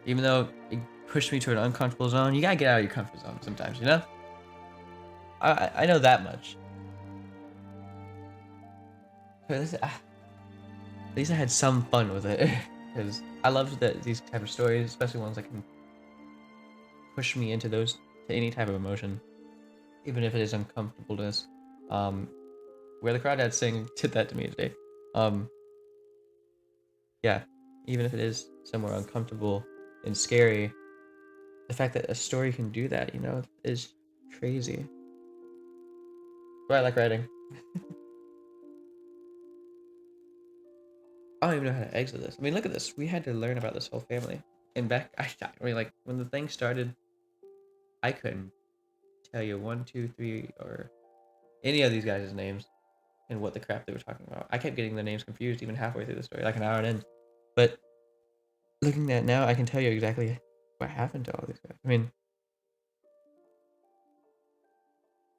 Even though it pushed me to an uncomfortable zone, you gotta get out of your comfort zone sometimes, you know? I know that much. But at least I had some fun with it. Because I loved these type of stories, especially ones that can push me into to any type of emotion. Even if it is uncomfortableness. Where the Crawdads Sing did that to me today. Yeah, even if it is somewhere uncomfortable and scary, the fact that a story can do that, you know, is crazy. But I like writing. I don't even know how to exit this. I mean, look at this. We had to learn about this whole family. And I mean, like, when the thing started, I couldn't tell you 1, 2, 3, or any of these guys' names and what the crap they were talking about. I kept getting the names confused even halfway through the story, like an hour in. But looking at it now, I can tell you exactly what happened to all these guys. I mean,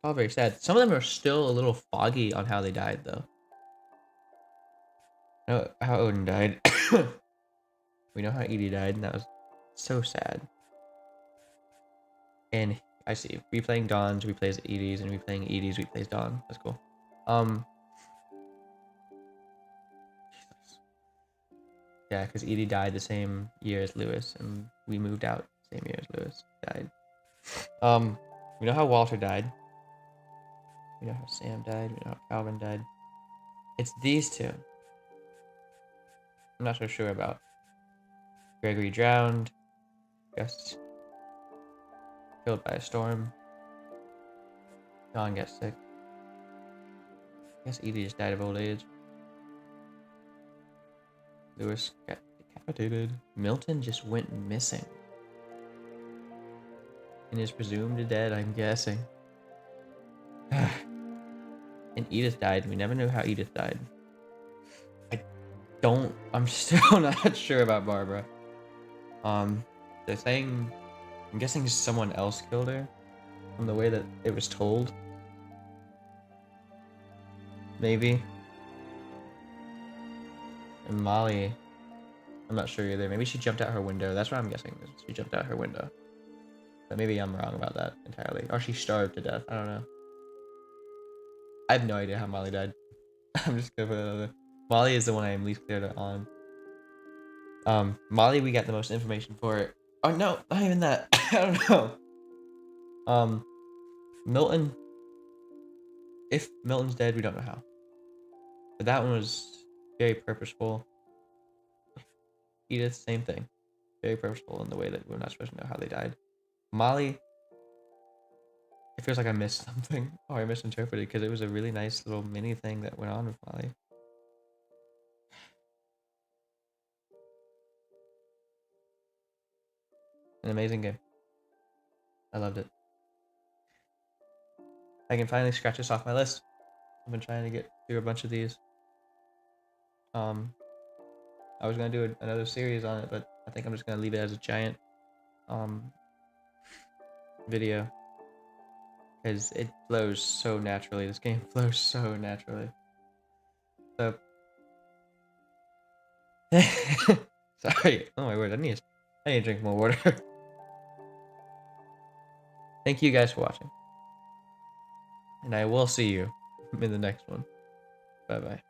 all very sad. Some of them are still a little foggy on how they died, though. I know how Odin died. We know how Edie died, and that was so sad. And I see. Replaying Dawn's replays Edie's, and replaying Edie's replays Dawn. That's cool. Yeah, because Edie died the same year as Lewis, and we moved out the same year as Lewis died. We know how Walter died. We know how Sam died. We know how Calvin died. It's these two. I'm not so sure about. Gregory drowned. Gus killed by a storm. John gets sick. I guess Edie just died of old age. Lewis got decapitated. Milton just went missing. And is presumed dead, I'm guessing. And Edith died. We never knew how Edith died. I'm still not sure about Barbara. They're saying, I'm guessing someone else killed her from the way that it was told. Maybe. And Molly, I'm not sure either. Maybe she jumped out her window. That's what I'm guessing. She jumped out her window. But maybe I'm wrong about that entirely. Or she starved to death. I don't know. I have no idea how Molly died. I'm just gonna put it out there. Molly is the one I am least clear on. Molly, we got the most information for it. Oh no, not even that. I don't know. Milton. If Milton's dead, we don't know how. But that one was very purposeful. Edith, same thing. Very purposeful in the way that we're not supposed to know how they died. Molly, it feels like I missed something or I misinterpreted because it was a really nice little mini thing that went on with Molly. An amazing game. I loved it. I can finally scratch this off my list. I've been trying to get through a bunch of these. I was gonna do another series on it, but I think I'm just gonna leave it as a giant video because it flows so naturally. This game flows so naturally. So Sorry. Oh my word, I need to drink more water. Thank you guys for watching. And I will see you in the next one. Bye-bye.